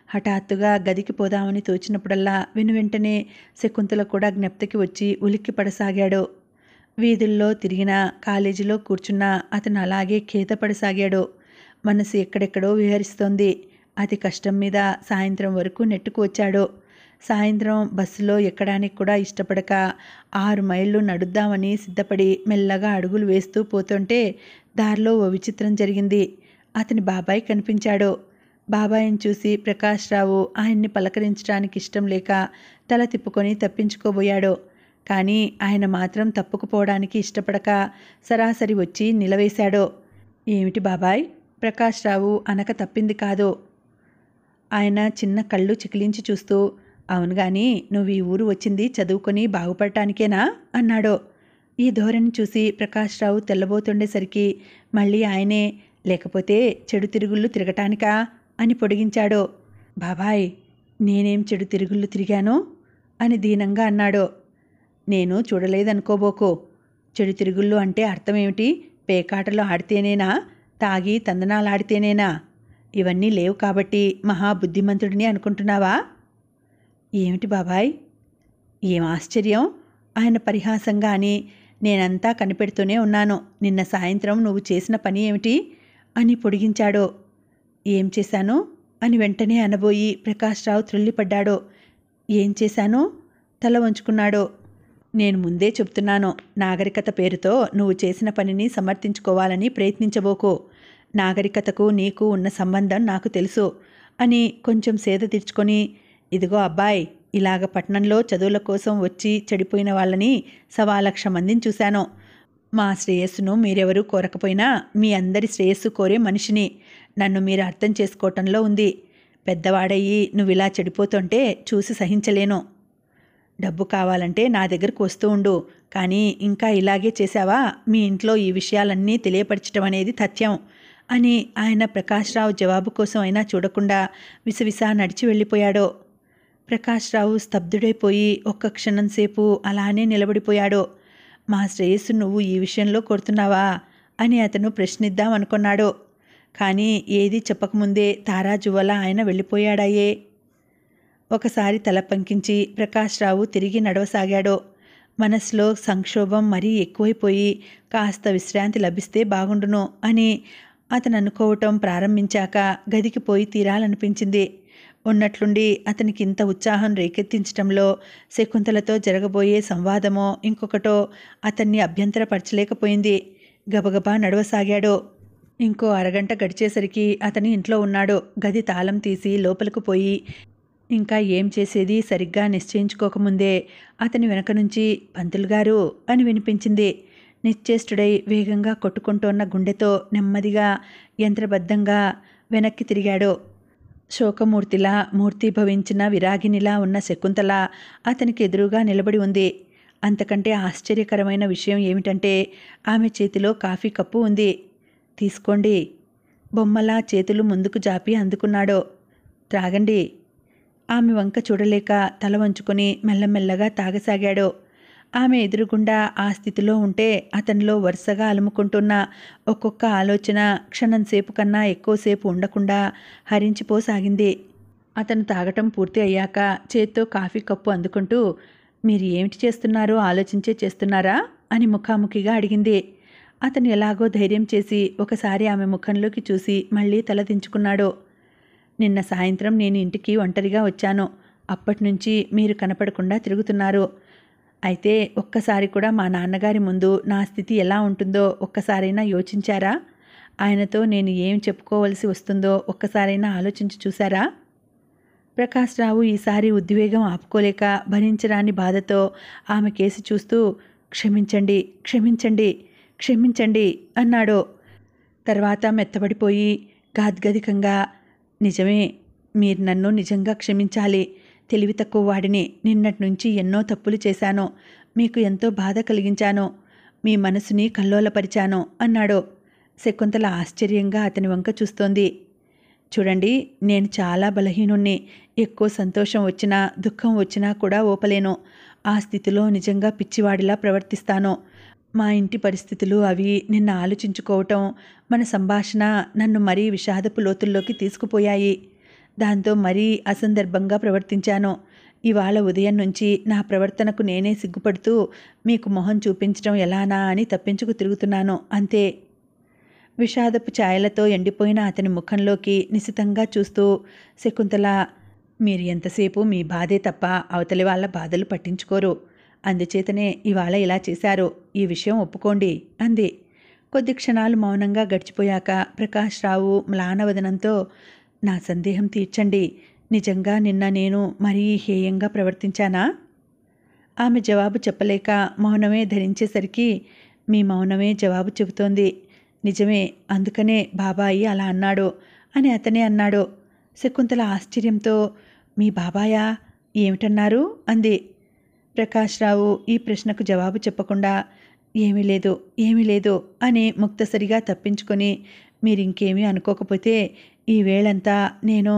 హఠాత్తుగా గదికి పోదామని తోచినప్పుడల్లా వెనువెంటనే శకుంతల కూడా జ్ఞప్తికి వచ్చి ఉలిక్కి పడసాగాడు. వీధుల్లో తిరిగినా, కాలేజీలో కూర్చున్నా అతను అలాగే ఖేతపడసాగాడు. మనసు ఎక్కడెక్కడో విహరిస్తోంది. అతి కష్టం మీద సాయంత్రం వరకు నెట్టుకు వచ్చాడు. సాయంత్రం బస్సులో ఎక్కడానికి కూడా ఇష్టపడక 6 మైళ్ళు నడుద్దామని సిద్ధపడి మెల్లగా అడుగులు వేస్తూ పోతుంటే దారిలో ఓ విచిత్రం జరిగింది. అతని బాబాయ్ కనిపించాడు. బాబాయిని చూసి ప్రకాశ్రావు ఆయన్ని పలకరించడానికి ఇష్టం లేక తల తిప్పుకొని తప్పించుకోబోయాడు. కానీ ఆయన మాత్రం తప్పుకుపోవడానికి ఇష్టపడక సరాసరి వచ్చి నిలవేశాడు. ఏమిటి బాబాయ్? ప్రకాశ్రావు అనక తప్పింది కాదు. ఆయన చిన్న కళ్ళు చికిలించి చూస్తూ, అవును గాని నువ్వు ఈ ఊరు వచ్చింది చదువుకొని బాగుపడటానికేనా అన్నాడు. ఈ ధోరణి చూసి ప్రకాశ్రావు తెల్లబోతుండేసరికి మళ్ళీ ఆయనే, లేకపోతే చెడు తిరుగుళ్ళు తిరగటానికా అని పొడిగించాడు. బాబాయ్, నేనేం చెడు తిరుగుళ్ళు తిరిగాను అని దీనంగా అన్నాడు. నేను చూడలేదనుకోబోకు. చెడు తిరుగుళ్ళు అంటే అర్థమేమిటి? పేకాటలో ఆడితేనేనా? తాగి తందనాలాడితేనేనా? ఇవన్నీ లేవు కాబట్టి మహాబుద్ధిమంతుడిని అనుకుంటున్నావా? ఏమిటి బాబాయ్? ఏం ఆశ్చర్యం? ఆయన పరిహాసంగా అని, నేనంతా కనిపెడుతూనే ఉన్నాను. నిన్న సాయంత్రం నువ్వు చేసిన పని ఏమిటి అని పొడిగించాడు. ఏం చేశాను అని వెంటనే అనబోయి ప్రకాశ్రావు త్రుళ్ళిపడ్డాడు. ఏం చేశాను? తల వంచుకున్నాడు. నేను ముందే చెప్తున్నాను, నాగరికత పేరుతో నువ్వు చేసిన పనిని సమర్థించుకోవాలని ప్రయత్నించబోకు. నాగరికతకు నీకు ఉన్న సంబంధం నాకు తెలుసు అని కొంచెం సేద తీర్చుకొని, ఇదిగో అబ్బాయ్, ఇలాగ పట్నంలో చదువుల కోసం వచ్చి చెడిపోయిన వాళ్ళని 1,00,000 మందిని చూశాను. మా శ్రేయస్సును మీరెవరూ కోరకపోయినా మీ అందరి శ్రేయస్సు కోరే మనిషిని. నన్ను మీరు అర్థం చేసుకోవటంలో ఉంది. పెద్దవాడయ్యి నువ్వు ఇలా చెడిపోతుంటే చూసి సహించలేను. డబ్బు కావాలంటే నా దగ్గరకు వస్తూ ఉండు, కానీ ఇంకా ఇలాగే చేశావా మీ ఇంట్లో ఈ విషయాలన్నీ తెలియపరచడం అనేది తథ్యం అని ఆయన ప్రకాశ్రావు జవాబు కోసం అయినా చూడకుండా విసవిసా నడిచి వెళ్ళిపోయాడు. ప్రకాశ్రావు స్తబ్దుడైపోయి ఒక్క క్షణం సేపు అలానే నిలబడిపోయాడు. మా శ్రేయస్సు నువ్వు ఈ విషయంలో కోరుతున్నావా అని అతను ప్రశ్నిద్దాం అనుకున్నాడు. కానీ ఏదీ చెప్పకముందే తారాజువ్వలా ఆయన వెళ్ళిపోయాడాయే. ఒకసారి తల పంకించి ప్రకాశ్రావు తిరిగి నడవసాగాడు. మనసులో సంక్షోభం మరీ ఎక్కువైపోయి కాస్త విశ్రాంతి లభిస్తే బాగుండును అని అతను అనుకోవటం ప్రారంభించాక గదికి పోయి తీరాలనిపించింది. ఉన్నట్లుండి అతనికి ఇంత ఉత్సాహం రేకెత్తించటంలో శకుంతలతో జరగబోయే సంవాదమో ఇంకొకటో అతన్ని అభ్యంతరపరచలేకపోయింది. గబగబా నడవసాగాడు. ఇంకో అరగంట గడిచేసరికి అతని ఇంట్లో ఉన్నాడు. గది తాళం తీసి లోపలకు పోయి ఇంకా ఏం చేసేది సరిగ్గా నిశ్చయించుకోకముందే అతని వెనక నుంచి పంతులుగారు అని వినిపించింది. నిశ్చేష్టుడై వేగంగా కొట్టుకుంటోన్న గుండెతో నెమ్మదిగా యంత్రబద్ధంగా వెనక్కి తిరిగాడు. శోకమూర్తిలా మూర్తీభవించిన విరాగినిలా ఉన్న శకుంతల అతనికి ఎదురుగా నిలబడి ఉంది. అంతకంటే ఆశ్చర్యకరమైన విషయం ఏమిటంటే ఆమె చేతిలో కాఫీ కప్పు ఉంది. తీసుకోండి. బొమ్మలా చేతులు ముందుకు జాపి అందుకున్నాడు. త్రాగండి. ఆమె వంక చూడలేక తల వంచుకొని మెల్లమెల్లగా తాగసాగాడు. ఆమె ఎదురుగుండా ఆ స్థితిలో ఉంటే అతనిలో వరుసగా అలుముకుంటున్న ఒక్కొక్క ఆలోచన క్షణంసేపు కన్నా ఎక్కువసేపు ఉండకుండా హరించిపోసాగింది. అతను తాగటం పూర్తి అయ్యాక చేత్తో కాఫీ కప్పు అందుకుంటూ, మీరు ఏమిటి చేస్తున్నారో ఆలోచించే చేస్తున్నారా అని ముఖాముఖిగా అడిగింది. అతను ఎలాగో ధైర్యం చేసి ఒకసారి ఆమె ముఖంలోకి చూసి మళ్ళీ తల దించుకున్నాడు. నిన్న సాయంత్రం నేను ఇంటికి ఒంటరిగా వచ్చాను. అప్పటినుంచి మీరు కనపడకుండా తిరుగుతున్నారు. అయితే ఒక్కసారి కూడా మా నాన్నగారి ముందు నా స్థితి ఎలా ఉంటుందో ఒక్కసారైనా యోచించారా? ఆయనతో నేను ఏం చెప్పుకోవలసి వస్తుందో ఒక్కసారైనా ఆలోచించి చూశారా? ప్రకాశ్రావు ఈసారి ఉద్వేగం ఆపుకోలేక భరించరాని బాధతో ఆమె కేసి చూస్తూ, క్షమించండి, క్షమించండి, క్షమించండి అన్నాడు. తర్వాత మెత్తబడిపోయి గాద్గదికంగా, నిజమే, మీరు నన్ను నిజంగా క్షమించాలి. తెలివి తక్కువ వాడిని. నిన్నటి నుంచి ఎన్నో తప్పులు చేశాను. మీకు ఎంతో బాధ కలిగించాను. మీ మనసుని కల్లోలపరిచాను అన్నాడు. శకుంతల ఆశ్చర్యంగా అతని వంక చూస్తోంది. చూడండి, నేను చాలా బలహీనుణ్ణి. ఎక్కువ సంతోషం వచ్చినా దుఃఖం వచ్చినా కూడా ఓపలేను. ఆ స్థితిలో నిజంగా పిచ్చివాడిలా ప్రవర్తిస్తాను. మా ఇంటి పరిస్థితులు అవి నిన్న ఆలోచించుకోవటం, మన సంభాషణ నన్ను మరీ విషాదపు లోతుల్లోకి తీసుకుపోయాయి. దాంతో మరీ అసందర్భంగా ప్రవర్తించాను. ఇవాళ ఉదయం నుంచి నా ప్రవర్తనకు నేనే సిగ్గుపడుతూ మీకు మొహం చూపించడం ఎలానా అని తప్పించుకు తిరుగుతున్నాను అంతే. విషాదపు ఛాయలతో ఎండిపోయిన అతని ముఖంలోకి నిశితంగా చూస్తూ శకుంతల, మీరు ఎంతసేపు మీ బాధే తప్ప అవతలి వాళ్ళ బాధలు పట్టించుకోరు. అందుచేతనే ఇవాళ ఇలా చేశారు. ఈ విషయం ఒప్పుకోండి అంది. కొద్ది క్షణాలు మౌనంగా గడిచిపోయాక ప్రకాశ్రావు మ్లానవదనంతో, నా సందేహం తీర్చండి. నిజంగా నిన్న నేను మరీ హేయంగా ప్రవర్తించానా? ఆమె జవాబు చెప్పలేక మౌనమే ధరించేసరికి, మీ మౌనమే జవాబు చెబుతోంది. నిజమే, అందుకనే బాబాయి అలా అన్నాడు అని అతనే అన్నాడు. శకుంతల ఆశ్చర్యంతో, మీ బాబాయా? ఏమిటన్నారు అంది. ప్రకాశ్రావు ఈ ప్రశ్నకు జవాబు చెప్పకుండా, ఏమీ లేదు, ఏమీ లేదు అని ముక్తసరిగా తప్పించుకొని, మీరింకేమీ అనుకోకపోతే ఈ వేళంతా నేను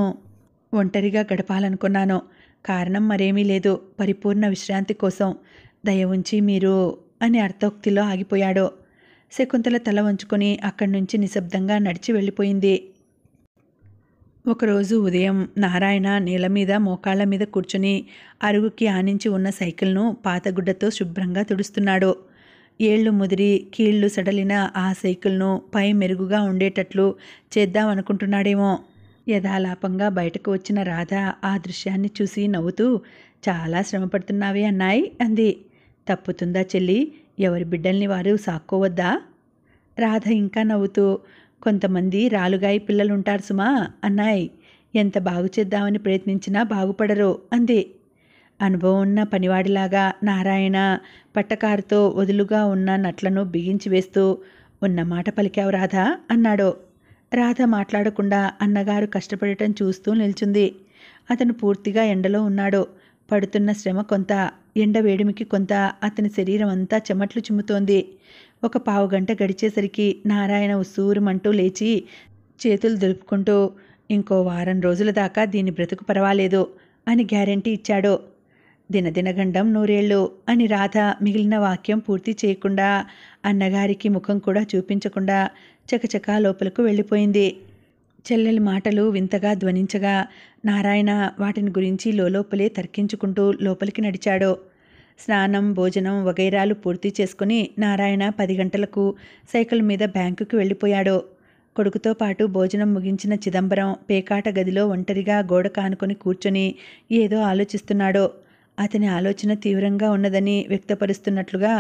ఒంటరిగా గడపాలనుకున్నాను. కారణం మరేమీ లేదు. పరిపూర్ణ విశ్రాంతి కోసం. దయ ఉంచి మీరు అని అర్థోక్తిలో ఆగిపోయాడు. శకుంతల తల వంచుకొని అక్కడి నుంచి నిశ్శబ్దంగా నడిచి వెళ్ళిపోయింది. ఒకరోజు ఉదయం నారాయణ నేల మీద మోకాళ్ల మీద కూర్చుని అరుగుకి ఆనించి ఉన్న సైకిల్ను పాతగుడ్డతో శుభ్రంగా తుడుస్తున్నాడు. ఏళ్లు ముదిరి కీళ్లు సడలిన ఆ సైకిల్ను పై మెరుగుగా ఉండేటట్లు చేద్దామనుకుంటున్నాడేమో. యథాలాపంగా బయటకు వచ్చిన రాధ ఆ దృశ్యాన్ని చూసి నవ్వుతూ, చాలా శ్రమపడుతున్నావే అన్నాయ్ అంది. తప్పుతుందా చెల్లి? ఎవరి బిడ్డల్ని వారు సాక్కోవద్దా? రాధ ఇంకా నవ్వుతూ, కొంతమంది రాలుగాయి పిల్లలుంటారు సుమా అన్నాయ్. ఎంత బాగు చేద్దామని ప్రయత్నించినా బాగుపడరు అంది. అనుభవం ఉన్న పనివాడిలాగా నారాయణ పట్టకారుతో వదులుగా ఉన్న నట్లను బిగించి వేస్తూ, ఉన్నమాట పలికావు రాధా అన్నాడు. రాధ మాట్లాడకుండా అన్నగారు కష్టపడటం చూస్తూ నిల్చుంది. అతను పూర్తిగా ఎండలో ఉన్నాడు. పడుతున్న శ్రమ కొంత, ఎండ వేడిమికి కొంత. అతని శరీరం అంతా చెమట్లు చిమ్ముతోంది. ఒక పావుగంట గడిచేసరికి నారాయణ ఉస్సూరుమంటూ లేచి చేతులు దులుపుకుంటూ, ఇంకో వారం రోజుల దాకా దీని బ్రతుకు పర్వాలేదు అని గ్యారెంటీ ఇచ్చాడు. దినదినగండం నూరేళ్ళు అని రాధ మిగిలిన వాక్యం పూర్తి చేయకుండా, అన్నగారికి ముఖం కూడా చూపించకుండా చకచకా లోపలకు వెళ్ళిపోయింది. చెల్లెలి మాటలు వింతగా ధ్వనించగా నారాయణ వాటిని గురించి లోపలే తర్కించుకుంటూ లోపలికి నడిచాడు. స్నానం, భోజనం వగైరాలు పూర్తి చేసుకుని నారాయణ 10 గంటలకు సైకిల్ మీద బ్యాంకుకి వెళ్ళిపోయాడు. కొడుకుతో పాటు భోజనం ముగించిన చిదంబరం పేకాట గదిలో ఒంటరిగా గోడ కానుకొని కూర్చొని ఏదో ఆలోచిస్తున్నాడు. అతని ఆలోచన తీవ్రంగా ఉన్నదని వ్యక్తపరుస్తున్నట్లుగా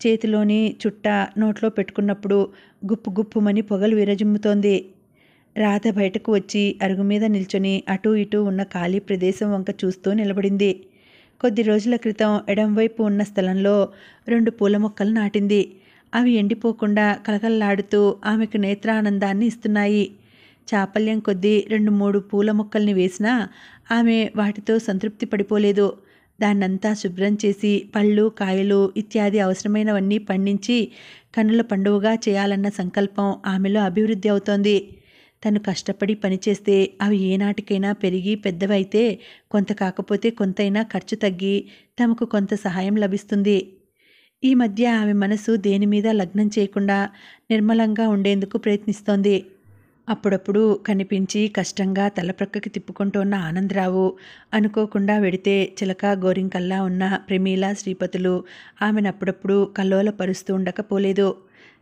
చేతిలోని చుట్ట నోట్లో పెట్టుకున్నప్పుడు గుప్పు గుప్పుమని పొగలు విరజిమ్ముతోంది. రాధ బయటకు వచ్చి అరుగు మీద నిల్చొని అటూ ఇటూ ఉన్న ఖాళీ ప్రదేశం వంక చూస్తూ నిలబడింది. కొద్ది రోజుల క్రితం ఎడంవైపు ఉన్న స్థలంలో 2 పూల మొక్కలు నాటింది. అవి ఎండిపోకుండా కలకల్లాడుతూ ఆమెకు నేత్రానందాన్ని ఇస్తున్నాయి. చాపల్యం కొద్దీ 2-3 పూల మొక్కల్ని వేసినా ఆమె వాటితో సంతృప్తి పడిపోలేదు. దాన్నంతా శుభ్రం చేసి పళ్ళు, కాయలు ఇత్యాది అవసరమైనవన్నీ పండించి కన్నుల పండువగా చేయాలన్న సంకల్పం ఆమెలో అభివృద్ధి అవుతోంది. తను కష్టపడి పనిచేస్తే అవి ఏనాటికైనా పెరిగి పెద్దవైతే కొంత కాకపోతే కొంతైనా ఖర్చు తగ్గి తమకు కొంత సహాయం లభిస్తుంది. ఈ మధ్య ఆమె మనసు దేని మీద లగ్నం చేయకుండా నిర్మలంగా ఉండేందుకు ప్రయత్నిస్తోంది. అప్పుడప్పుడు కనిపించి కష్టంగా తల ప్రక్కకి తిప్పుకుంటోన్న ఆనందరావు, అనుకోకుండా వెడితే చిలక గోరింకల్లా ఉన్న ప్రమీల, శ్రీపతులు ఆమెనప్పుడప్పుడు కల్లోలపరుస్తూ ఉండకపోలేదు.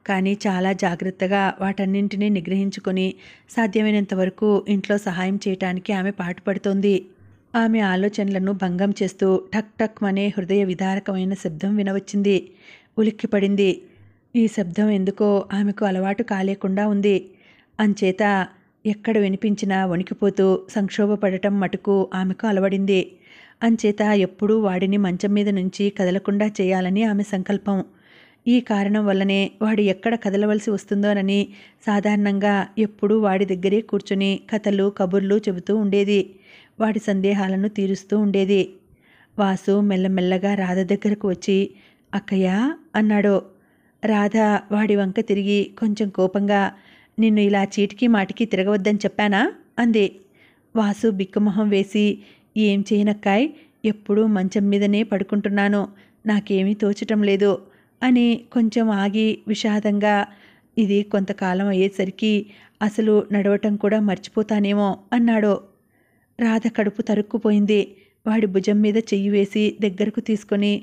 కానీ చాలా జాగ్రత్తగా వాటన్నింటినీ నిగ్రహించుకొని సాధ్యమైనంత వరకు ఇంట్లో సహాయం చేయటానికి ఆమె పాటుపడుతోంది. ఆమె ఆలోచనలను భంగం చేస్తూ టక్ టక్ అనే హృదయ విదారకమైన శబ్దం వినవచ్చింది. ఉలిక్కిపడింది. ఈ శబ్దం ఎందుకో ఆమెకు అలవాటు కాలేకుండా ఉంది. అంచేత ఎక్కడ వినిపించినా వణికిపోతూ సంక్షోభపడటం మటుకు ఆమెకు అలవడింది. అంచేత ఎప్పుడూ వాడిని మంచం మీద నుంచి కదలకుండా చేయాలని ఆమె సంకల్పం. ఈ కారణం వల్లనే వాడు ఎక్కడ కదలవలసి వస్తుందోనని సాధారణంగా ఎప్పుడూ వాడి దగ్గరే కూర్చుని కథలు, కబుర్లు చెబుతూ ఉండేది. వాడి సందేహాలను తీరుస్తూ ఉండేది. వాసు మెల్లమెల్లగా రాధ దగ్గరకు వచ్చి, అక్కయ్యా అన్నాడు. రాధ వాడి వంక తిరిగి కొంచెం కోపంగా, నిన్ను ఇలా చీటికి మాటికి తిరగవద్దని చెప్పానా అంది. వాసు బిక్కుమొహం వేసి, ఏం చేయనక్కాయ్, ఎప్పుడూ మంచం మీదనే పడుకుంటున్నాను, నాకేమీ తోచటం లేదు అని కొంచెం ఆగి విషాదంగా, ఇది కొంతకాలం అయ్యేసరికి అసలు నడవటం కూడా మర్చిపోతానేమో అన్నాడు. రాధ కడుపు తరుక్కుపోయింది. వాడి భుజం మీద చెయ్యి వేసి దగ్గరకు తీసుకొని,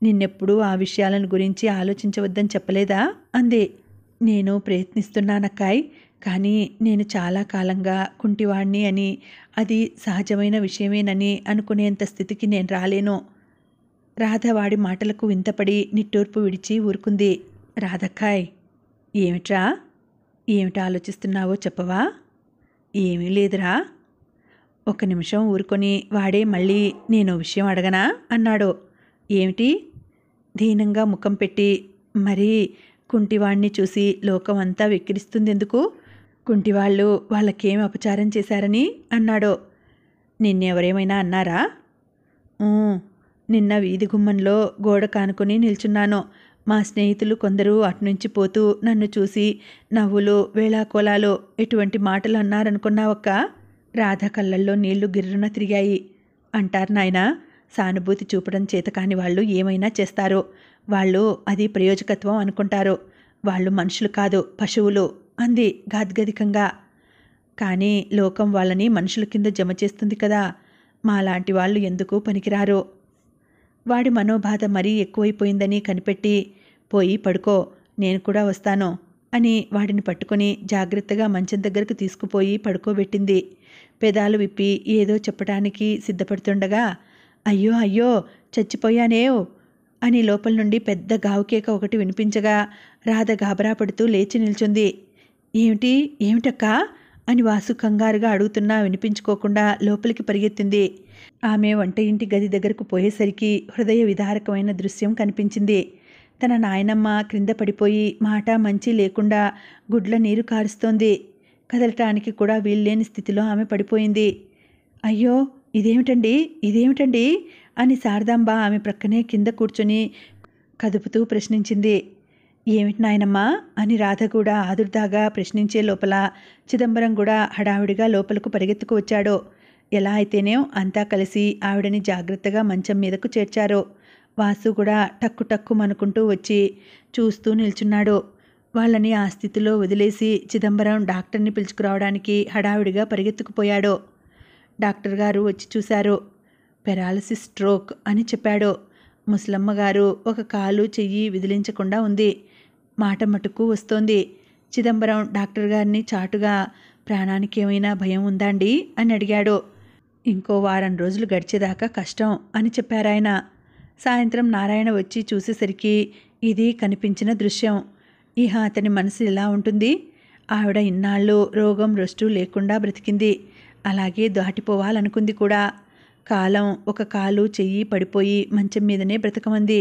నిన్నెప్పుడూ ఆ విషయాలను గురించి ఆలోచించవద్దని చెప్పలేదా అంది. నేను ప్రయత్నిస్తున్నానక్కాయ్, కానీ నేను చాలా కాలంగా కుంటివాణ్ణి అని, అది సహజమైన విషయమేనని అనుకునేంత స్థితికి నేను రాలేను. రాధ వాడి మాటలకు వింతపడి నిట్టూర్పు విడిచి ఊరుకుంది. రాధక్కాయ్, ఏమిట్రా, ఏమిటి ఆలోచిస్తున్నావో చెప్పవా? ఏమీ లేదురా. 1 నిమిషం ఊరుకొని వాడే మళ్ళీ, నేను విషయం అడగనా అన్నాడు. ఏమిటి? దీనంగా ముఖం పెట్టి, మరి కుంటివాణ్ణి చూసి లోకం అంతా వెక్కిరిస్తుందెందుకు? కుంటివాళ్ళు వాళ్ళకేం అపచారం చేశారని అన్నాడు. నిన్నెవరేమైనా అన్నారా? నిన్న వీధి గుమ్మంలో గోడ కానుకొని నిల్చున్నాను. మా స్నేహితులు కొందరు అటునుంచి పోతూ నన్ను చూసి నవ్వులు వేళాకోళాలు ఎటువంటి మాటలు అన్నారనుకున్నావక్క? రాధ కళ్ళల్లో నీళ్లు గిర్రున తిరిగాయి. అంటారు నాయనా, సానుభూతి చూపడం చేతకాని వాళ్ళు ఏమైనా చేస్తారు. వాళ్ళు అది ప్రయోజకత్వం అనుకుంటారు. వాళ్ళు మనుషులు కాదు, పశువులు అంది గాద్గదికంగా. కానీ లోకం వాళ్ళని మనుషుల కింద జమ చేస్తుంది కదా. మాలాంటి వాళ్ళు ఎందుకు పనికిరారు. వాడి మనోబాధ మరీ ఎక్కువైపోయిందని కనిపెట్టి, పోయి పడుకో, నేను కూడా వస్తాను అని వాడిని పట్టుకొని జాగ్రత్తగా మంచం దగ్గరకు తీసుకుపోయి పడుకోబెట్టింది. పెదాలు విప్పి ఏదో చెప్పడానికి సిద్ధపడుతుండగా, అయ్యో అయ్యో చచ్చిపోయానేవ్ అని లోపల నుండి పెద్ద గావుకేక ఒకటి వినిపించగా రాధ గాబరా పడుతూ లేచి నిల్చుంది. ఏమిటి ఏమిటక్కా అని వాసు కంగారుగా అడుగుతున్నా వినిపించుకోకుండా లోపలికి పరిగెత్తింది. ఆమె వంట ఇంటి గది దగ్గరకు పోయేసరికి హృదయ విదారకమైన దృశ్యం కనిపించింది. తన నాయనమ్మ క్రింద పడిపోయి మాట మంచి లేకుండా గుడ్ల నీరు కారుస్తోంది. కదలటానికి కూడా వీల్లేని స్థితిలో ఆమె పడిపోయింది. అయ్యో ఇదేమిటండి ఇదేమిటండి అని శారదాంబ ఆమె ప్రక్కనే కింద కూర్చొని కదుపుతూ ప్రశ్నించింది. ఏమిటి నాయనమ్మా అని రాధ కూడా ఆదుర్దాగా ప్రశ్నించే లోపల చిదంబరం కూడా హడావిడిగా లోపలకు పరిగెత్తుకు వచ్చాడు. ఎలా అయితేనే అంతా కలిసి ఆవిడని జాగ్రత్తగా మంచం మీదకు చేర్చారు. వాసు కూడా టక్కు టక్కుమనుకుంటూ వచ్చి చూస్తూ నిల్చున్నాడు. వాళ్ళని ఆ స్థితిలో వదిలేసి చిదంబరం డాక్టర్ని పిలుచుకురావడానికి హడావిడిగా పరిగెత్తుకుపోయాడు. డాక్టర్ గారు వచ్చి చూశారు. పెరాలసిస్ స్ట్రోక్ అని చెప్పాడు. ముసలమ్మ గారు ఒక కాలు చెయ్యి విదిలించకుండా ఉంది. మాట మటుకు వస్తోంది. చిదంబరం డాక్టర్ గారిని చాటుగా, ప్రాణానికి ఏమైనా భయం ఉందా అండి అని అడిగాడు. ఇంకో వారం రోజులు గడిచేదాకా కష్టం అని చెప్పారాయన. సాయంత్రం నారాయణ వచ్చి చూసేసరికి ఇది కనిపించిన దృశ్యం. ఇహ అతని మనసు ఎలా ఉంటుంది? ఆవిడ ఇన్నాళ్ళు రోగం రొస్టు లేకుండా బ్రతికింది. అలాగే దాటిపోవాలనుకుంది కూడా. కాలం ఒక కాలు చెయ్యి పడిపోయి మంచం మీదనే బ్రతకమంది.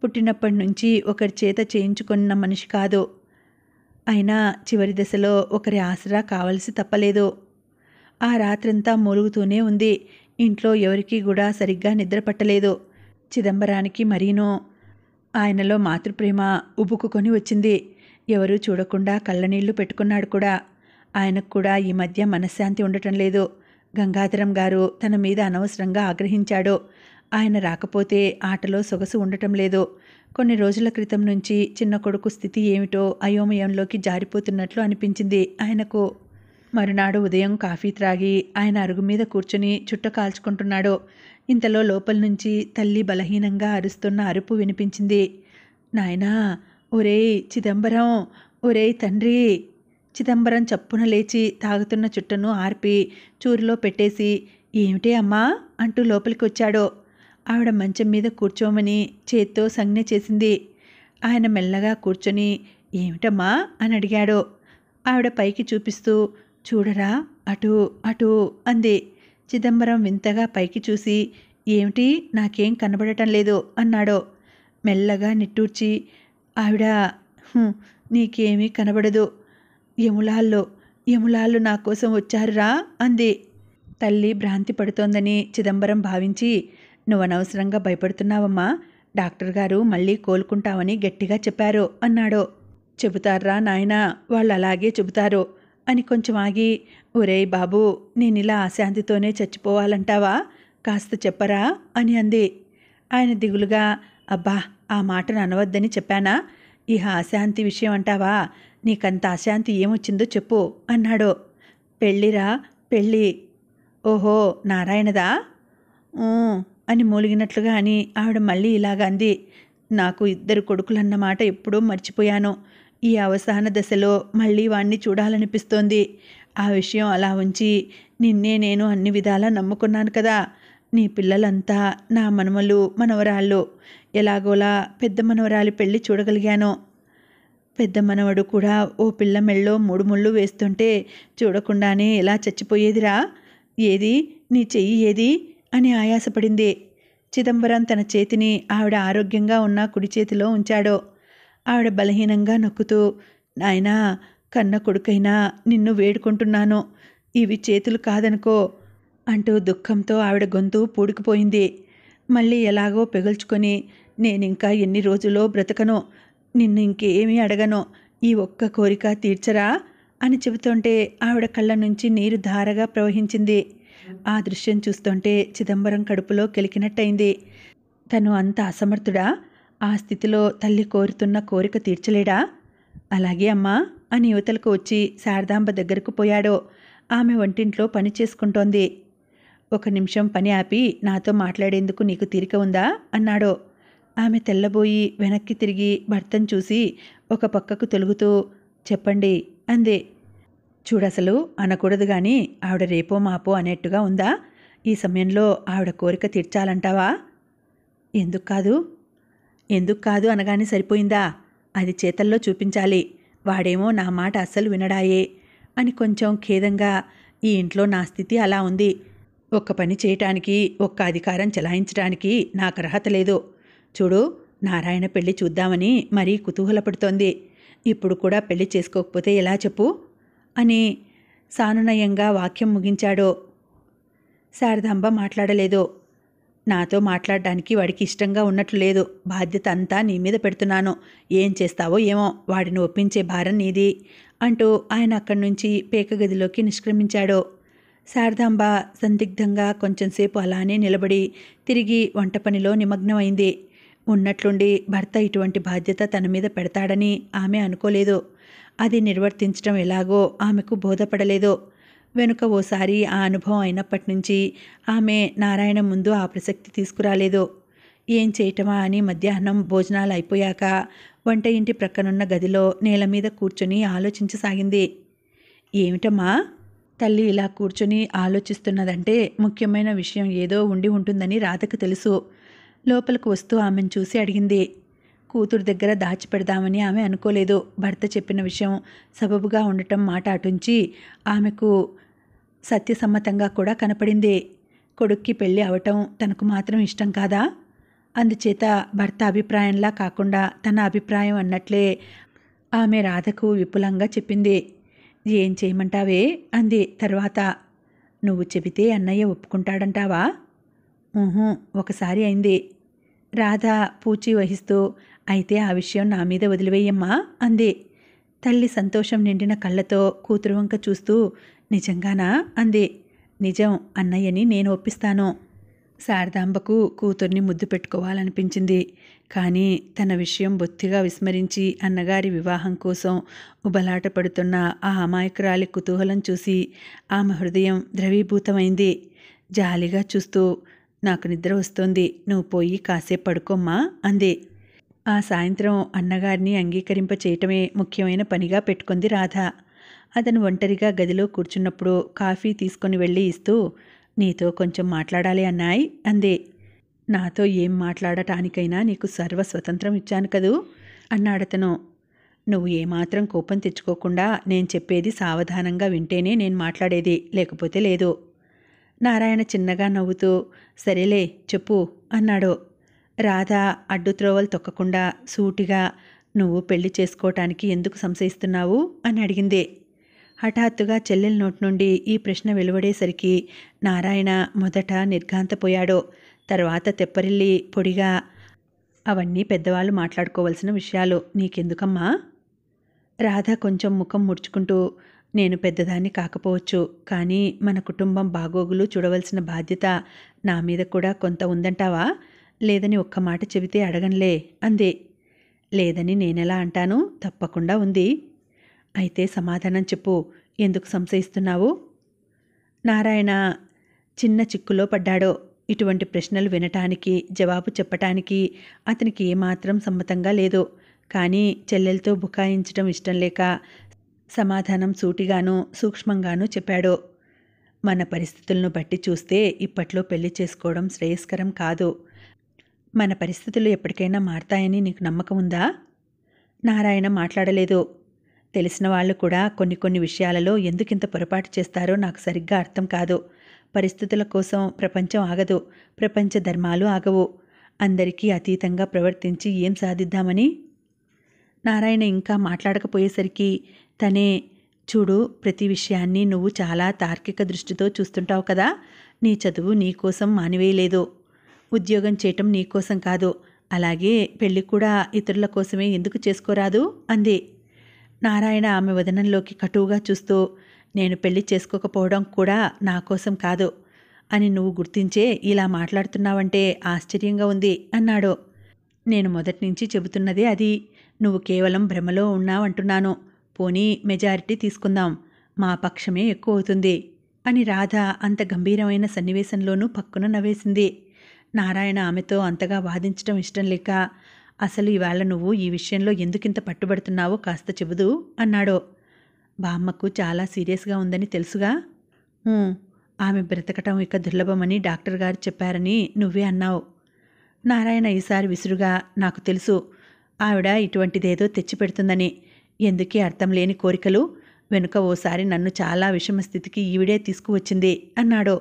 పుట్టినప్పటి నుంచి ఒకరి చేత చేయించుకున్న మనిషి కాదు. అయినా చివరి దశలో ఒకరి ఆసరా కావలసి తప్పలేదు. ఆ రాత్రంతా మూలుగుతూనే ఉంది. ఇంట్లో ఎవరికీ కూడా సరిగ్గా నిద్ర పట్టలేదు. చిదంబరానికి మరీనూ. ఆయనలో మాతృప్రేమ ఉబుకుకొని వచ్చింది. ఎవరూ చూడకుండా కళ్ళనీళ్లు పెట్టుకున్నాడు కూడా. ఆయనకు కూడా ఈ మధ్య మనశ్శాంతి ఉండటం లేదు. గంగాధరం గారు తన మీద అనవసరంగా ఆగ్రహించాడు. ఆయన రాకపోతే ఆటలో సొగసు ఉండటం లేదు. కొన్ని రోజుల క్రితం నుంచి చిన్న కొడుకు స్థితి ఏమిటో అయోమయంలోకి జారిపోతున్నట్లు అనిపించింది ఆయనకు. మరునాడు ఉదయం కాఫీ త్రాగి ఆయన అరుగు మీద కూర్చుని చుట్ట కాల్చుకుంటున్నాడు. ఇంతలో లోపల నుంచి తల్లి బలహీనంగా అరుస్తున్న అరుపు వినిపించింది. నాయనా, ఒరేయ్ చిదంబరం, ఒరేయ్ తండ్రి. చిదంబరం చప్పున లేచి తాగుతున్న చుట్టను ఆర్పి చూరులో పెట్టేసి, ఏమిటే అమ్మా అంటూ లోపలికి వచ్చాడు. ఆవిడ మంచం మీద కూర్చోమని చేత్తో సంజ్ఞ చేసింది. ఆయన మెల్లగా కూర్చొని, ఏమిటమ్మా అని అడిగాడు. ఆవిడ పైకి చూపిస్తూ, చూడరా అటు అటు అంది. చిదంబరం వింతగా పైకి చూసి, ఏమిటి నాకేం కనబడటం లేదు అన్నాడు. మెల్లగా నిట్టూర్చి ఆవిడ, నీకేమీ కనబడదు. యములాళ్ళు నా కోసం వచ్చారురా అంది. తల్లి భ్రాంతి పడుతోందని చిదంబరం భావించి, నువ్వనవసరంగా భయపడుతున్నావమ్మా, డాక్టర్ గారు మళ్ళీ కోలుకుంటావని గట్టిగా చెప్పారు అన్నాడు. చెబుతారా నాయనా, వాళ్ళు అలాగే చెబుతారు అని కొంచెం ఆగి, ఒరేయ్ బాబు, నేనిలా అశాంతితోనే చచ్చిపోవాలంటావా? కాస్త చెప్పరా అని అంది. ఆయన దిగులుగా, అబ్బా, ఆ మాటను అనవద్దని చెప్పానా? ఇహ అశాంతి విషయం అంటావా? నీకంత అశాంతి ఏమొచ్చిందో చెప్పు అన్నాడు. పెళ్ళిరా, పెళ్ళి. ఓహో, నారాయణదా? అని మూలిగినట్లుగా అని ఆవిడ మళ్ళీ ఇలాగ అంది. నాకు 2 కొడుకులన్నమాట ఎప్పుడూ మర్చిపోయాను. ఈ అవసాన దశలో మళ్ళీ వాణ్ణి చూడాలనిపిస్తోంది. ఆ విషయం అలా ఉంచి నిన్నే నేను అన్ని విధాలా నమ్ముకున్నాను కదా. నీ పిల్లలంతా నా మనమలు మనవరాళ్ళు. ఎలాగోలా పెద్ద మనవరాలి పెళ్ళి చూడగలిగాను. పెద్ద మనవడు కూడా ఓ పిల్ల మెళ్ళో 3 ముళ్ళు వేస్తుంటే చూడకుండానే ఎలా చచ్చిపోయేదిరా? ఏది నీ చెయ్యి ఏది అని ఆయాసపడింది. చిదంబరం తన చేతిని ఆవిడ ఆరోగ్యంగా ఉన్న కుడి చేతిలో ఉంచాడు. ఆవిడ బలహీనంగా నొక్కుతూ, నాయనా, కన్న కొడుకైనా నిన్ను వేడుకుంటున్నాను, ఇవి చేతులు కాదనుకో అంటూ దుఃఖంతో ఆవిడ గొంతు పూడుకుపోయింది. మళ్ళీ ఎలాగో పెగుల్చుకొని నేనింకా ఎన్ని రోజులో బ్రతకనో, నిన్ను ఇంకేమీ అడగనో, ఈ ఒక్క కోరిక తీర్చరా అని చెబుతుంటే ఆవిడ కళ్ళ నుంచి నీరు ధారగా ప్రవహించింది. ఆ దృశ్యం చూస్తుంటే చిదంబరం కడుపులో కెలికినట్టయింది. తను అంత అసమర్థుడా? ఆ స్థితిలో తల్లి కోరుతున్న కోరిక తీర్చలేడా? అలాగే అమ్మా అని యువతలకు వచ్చి శారదాంబ దగ్గరకు పోయాడో. ఆమె వంటింట్లో పని చేసుకుంటోంది. 1 నిమిషం పని ఆపి నాతో మాట్లాడేందుకు నీకు తీరిక ఉందా అన్నాడో. ఆమె తెల్లబోయి వెనక్కి తిరిగి భర్తను చూసి ఒక పక్కకు తొలుగుతూ చెప్పండి అంది. చూడసలు అనకూడదు గాని ఆవిడ రేపో మాపో అనేట్టుగా ఉందా? ఈ సమయంలో ఆవిడ కోరిక తీర్చాలంటావా? ఎందుకు కాదు? ఎందుకు కాదు అనగానే సరిపోయిందా? అది చేతల్లో చూపించాలి. వాడేమో నా మాట అస్సలు వినడాయే అని కొంచెం ఖేదంగా, ఈ ఇంట్లో నా స్థితి అలా ఉంది. ఒక్క పని చేయటానికి, ఒక్క అధికారం చెలాయించడానికి నాకు అర్హత లేదు. చూడు, నారాయణ పెళ్లి చూద్దామని మరీ కుతూహలపడుతోంది. ఇప్పుడు కూడా పెళ్లి చేసుకోకపోతే ఎలా చెప్పు అని సానునయంగా వాక్యం ముగించాడో. శారదాంబ మాట్లాడలేదు. నాతో మాట్లాడడానికి వాడికి ఇష్టంగా ఉన్నట్లు లేదు. బాధ్యత అంతా నీ మీద పెడుతున్నాను. ఏం చేస్తావో ఏమో, వాడిని ఒప్పించే భారం నీది అంటూ ఆయన అక్కడి నుంచి పేకగదిలోకి నిష్క్రమించాడు. శారదాంబ సందిగ్ధంగా కొంచెంసేపు అలానే నిలబడి తిరిగి వంట పనిలో నిమగ్నమైంది. ఉన్నట్లుండి భర్త ఇటువంటి బాధ్యత తన మీద పెడతాడని ఆమె అనుకోలేదు. అది నిర్వర్తించడం ఎలాగో ఆమెకు బోధపడలేదు. వెనుక ఓసారి ఆ అనుభవం అయినప్పటి నుంచి ఆమె నారాయణ ముందు ఆ ప్రసక్తి తీసుకురాలేదు. ఏం చేయటమా అని మధ్యాహ్నం భోజనాలు అయిపోయాక వంట ఇంటి ప్రక్కనున్న గదిలో నేల మీద కూర్చొని ఆలోచించసాగింది. ఏమిటమ్మా? తల్లి ఇలా కూర్చొని ఆలోచిస్తున్నదంటే ముఖ్యమైన విషయం ఏదో ఉండి ఉంటుందని రాధకు తెలుసు. లోపలికి వస్తూ ఆమెను చూసి అడిగింది. కూతురు దగ్గర దాచిపెడదామని ఆమె అనుకోలేదు. భర్త చెప్పిన విషయం సబబుగా ఉండటం మాట అటుంచి ఆమెకు సత్యసమ్మతంగా కూడా కనపడింది. కొడుక్కి పెళ్ళి అవటం తనకు మాత్రం ఇష్టం కాదా? అందుచేత భర్త అభిప్రాయంలా కాకుండా తన అభిప్రాయం అన్నట్లే ఆమె రాధకు విపులంగా చెప్పింది. ఏం చేయమంటావే అంది తర్వాత. నువ్వు చెబితే అన్నయ్య ఒప్పుకుంటాడంటావా? ఒకసారి అయింది. రాధ పూచి వహిస్తూ అయితే ఆ విషయం నా మీద వదిలివేయమ్మా అంది. తల్లి సంతోషం నిండిన కళ్ళతో కూతురు వంక చూస్తూ నిజంగానా అంది. నిజం, అన్నయ్యని నేను ఒప్పిస్తాను. శారదాంబకు కూతుర్ని ముద్దు పెట్టుకోవాలనిపించింది. కానీ తన విషయం బొత్తిగా విస్మరించి అన్నగారి వివాహం కోసం ఉబలాట పడుతున్న ఆ అమాయకురాలి కుతూహలం చూసి ఆమె హృదయం ద్రవీభూతమైంది. జాలిగా చూస్తూ నాకు నిద్ర వస్తోంది, నువ్వు పోయి కాసేపు పడుకోమ్మా అంది. ఆ సాయంత్రం అన్నగారిని అంగీకరింప చేయటమే ముఖ్యమైన పనిగా పెట్టుకుంది రాధ. అతను ఒంటరిగా గదిలో కూర్చున్నప్పుడు కాఫీ తీసుకొని వెళ్ళి ఇస్తూ నీతో కొంచెం మాట్లాడాలి అన్నాయ్ అంది. నాతో ఏం మాట్లాడటానికైనా నీకు సర్వ స్వతంత్రం ఇచ్చాను కదూ అన్నాడతను. నువ్వు ఏమాత్రం కోపం తెచ్చుకోకుండా నేను చెప్పేది సావధానంగా వింటేనే నేను మాట్లాడేది, లేకపోతే లేదు. నారాయణ చిన్నగా నవ్వుతూ సరేలే చెప్పు అన్నాడు. రాధ అడ్డుత్రోవలు తొక్కకుండా సూటిగా నువ్వు పెళ్లి చేసుకోవటానికి ఎందుకు సంశయిస్తున్నావు అని అడిగింది. హఠాత్తుగా చెల్లెల నోటి నుండి ఈ ప్రశ్న వెలువడేసరికి నారాయణ మొదట నిర్ఘాంతపోయాడు. తర్వాత తెప్పరిల్లి పొడిగా అవన్నీ పెద్దవాళ్ళు మాట్లాడుకోవలసిన విషయాలు, నీకెందుకమ్మా? రాధ కొంచెం ముఖం ముడుచుకుంటూ నేను పెద్దదాన్ని కాకపోవచ్చు, కానీ మన కుటుంబం బాగోగులు చూడవలసిన బాధ్యత నా మీద కూడా కొంత ఉందంటావా? లేదని ఒక్క మాట చెబితే అడగనులే అంది. లేదని నేనెలా అంటాను, తప్పకుండా ఉంది. అయితే సమాధానం చెప్పు, ఎందుకు సంశయిస్తున్నావు? నారాయణ చిన్న చిక్కులో పడ్డాడో. ఇటువంటి ప్రశ్నలు వినటానికి జవాబు చెప్పటానికి అతనికి ఏమాత్రం సమ్మతంగా లేదు. కానీ చెల్లెలతో బుకాయించడం ఇష్టం లేక సమాధానం సూటిగాను సూక్ష్మంగానూ చెప్పాడు. మన పరిస్థితులను బట్టి చూస్తే ఇప్పట్లో పెళ్లి చేసుకోవడం శ్రేయస్కరం కాదు. మన పరిస్థితులు ఎప్పటికైనా మారతాయని నీకు నమ్మకం ఉందా? నారాయణ మాట్లాడలేదు. తెలిసిన వాళ్ళు కూడా కొన్ని విషయాలలో ఎందుకింత పొరపాటు చేస్తారో నాకు సరిగ్గా అర్థం కాదు. పరిస్థితుల కోసం ప్రపంచం ఆగదు, ప్రపంచ ధర్మాలు ఆగవు. అందరికీ అతీతంగా ప్రవర్తించి ఏం సాధిద్దామని? నారాయణ ఇంకా మాట్లాడకపోయేసరికి తనే చూడు, ప్రతి విషయాన్ని నువ్వు చాలా తార్కిక దృష్టితో చూస్తుంటావు కదా. నీ చదువు నీ కోసం మానివేయలేదు. ఉద్యోగం చేయటం నీకోసం కాదు, అలాగే పెళ్లి కూడా ఇతరుల కోసమే ఎందుకు చేసుకోరాదు అంది. నారాయణ ఆమె వదనంలోకి కటువుగా చూస్తూ, నేను పెళ్లి చేసుకోకపోవడం కూడా నా కోసం కాదు అని నువ్వు గుర్తించే ఇలా మాట్లాడుతున్నావంటే ఆశ్చర్యంగా ఉంది అన్నాడు. నేను మొదటి నుంచి చెబుతున్నదే అది. నువ్వు కేవలం భ్రమలో ఉన్నావంటున్నాను. పోనీ మెజారిటీ తీసుకుందాం, మా పక్షమే ఎక్కువ అవుతుంది అని రాధ అంత గంభీరమైన సన్నివేశంలోనూ పక్కున నవ్వేసింది. నారాయణ ఆమెతో అంతగా వాదించటం ఇష్టం లేక, అసలు ఇవాళ నువ్వు ఈ విషయంలో ఎందుకింత పట్టుబడుతున్నావో కాస్త చెబుదు అన్నాడు. బామ్మకు చాలా సీరియస్గా ఉందని తెలుసుగా. ఆమె బ్రతకటం ఇక దుర్లభమని డాక్టర్ గారు చెప్పారని నువ్వే అన్నావు. నారాయణ ఈసారి విసురుగా, నాకు తెలుసు ఆవిడ ఇటువంటిదేదో తెచ్చిపెడుతుందని. ఎందుకే అర్థం లేని కోరికలు? వెనుక ఓసారి నన్ను చాలా విషమ స్థితికి ఈవిడే తీసుకువచ్చింది అన్నాడు.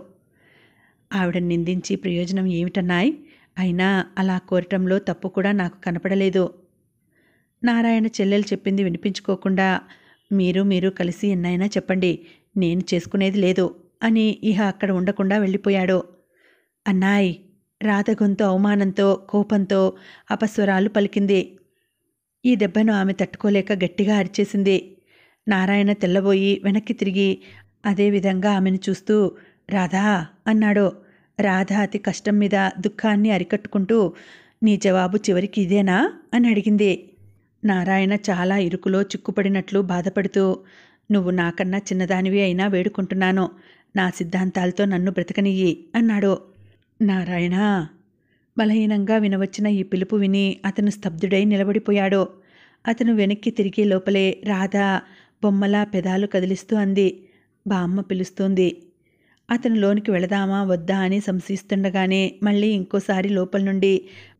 ఆవిడని నిందించి ప్రయోజనం ఏమిటన్నాయ్? అయినా అలా కోరటంలో తప్పు కూడా నాకు కనపడలేదు. నారాయణ చెల్లెలు చెప్పింది వినిపించుకోకుండా, మీరు కలిసి ఎన్నైనా చెప్పండి, నేను చేసుకునేది లేదు అని ఇహ అక్కడ ఉండకుండా వెళ్ళిపోయాడు. అన్నాయ్, రాధ గొంతు అవమానంతో కోపంతో అపస్వరాలు పలికింది. ఈ దెబ్బను ఆమె తట్టుకోలేక గట్టిగా అరిచేసింది. నారాయణ తెల్లబోయి వెనక్కి తిరిగి అదేవిధంగా ఆమెను చూస్తూ, రాధా అన్నాడు. రాధ అతి కష్టం మీద దుఃఖాన్ని అరికట్టుకుంటూ, నీ జవాబు చివరికి ఇదేనా అని అడిగింది. నారాయణ చాలా ఇరుకులో చిక్కుపడినట్లు బాధపడుతూ, నువ్వు నాకన్నా చిన్నదానివి అయినా వేడుకుంటున్నాను, నా సిద్ధాంతాలతో నన్ను బ్రతకనియ్యి అన్నాడు. నారాయణ బలహీనంగా వినవచ్చిన ఈ పిలుపు విని అతను స్తబ్దుడై నిలబడిపోయాడు. అతను వెనక్కి తిరిగే లోపలే రాధ బొమ్మలా పెదాలు కదిలిస్తూ అంది, బామ్మ పిలుస్తోంది. అతను లోనికి వెళదామా వద్దా అని సంశయిస్తుండగానే మళ్ళీ ఇంకోసారి లోపల నుండి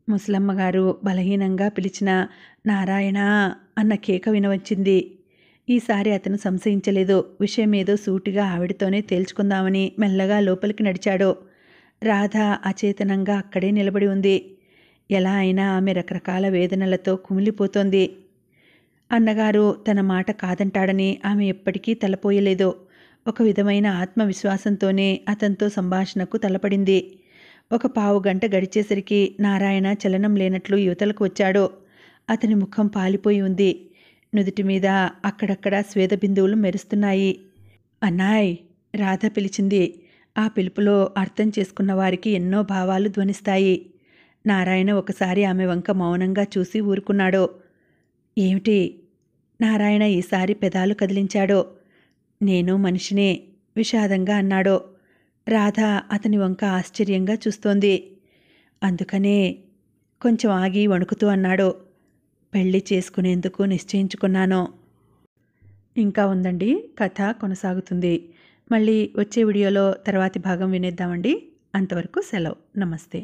ముసలమ్మగారు బలహీనంగా పిలిచిన నారాయణ అన్న కేక వినవచ్చింది. ఈసారి అతను సంశయించలేదు. విషయమేదో సూటిగా ఆవిడతోనే తేల్చుకుందామని మెల్లగా లోపలికి నడిచాడు. రాధ అచేతనంగా అక్కడే నిలబడి ఉంది. ఎలా అయినా ఆమె రకరకాల వేదనలతో కుమిలిపోతోంది. అన్నగారు తన మాట కాదంటాడని ఆమె ఎప్పటికీ తలపోయలేదు. ఒక విధమైన ఆత్మవిశ్వాసంతోనే అతనితో సంభాషణకు తలపడింది. ఒక పావుగంట గడిచేసరికి నారాయణ చలనం లేనట్లు యువతలకు వచ్చాడు. అతని ముఖం పాలిపోయి ఉంది. నుదుటి మీద అక్కడక్కడ స్వేద బిందువులు మెరుస్తున్నాయి. అన్నాయ్, రాధ పిలిచింది. ఆ పిలుపులో అర్థం చేసుకున్న వారికి ఎన్నో భావాలు ధ్వనిస్తాయి. నారాయణ ఒకసారి ఆమె వంక మౌనంగా చూసి ఊరుకున్నాడు. ఏమిటి? నారాయణ ఈసారి పెదాలు కదిలించాడు. నేను మనిషినే విషాదంగా అన్నాడు. రాధ అతని వంక ఆశ్చర్యంగా చూస్తోంది. అందుకనే కొంచెం ఆగి వణుకుతూ అన్నాడు, పెళ్లి చేసుకునేందుకు నిశ్చయించుకున్నాను. ఇంకా ఉందండి, కథ కొనసాగుతుంది. మళ్ళీ వచ్చే వీడియోలో తర్వాతి భాగం వినేద్దామండి. అంతవరకు సెలవు. నమస్తే.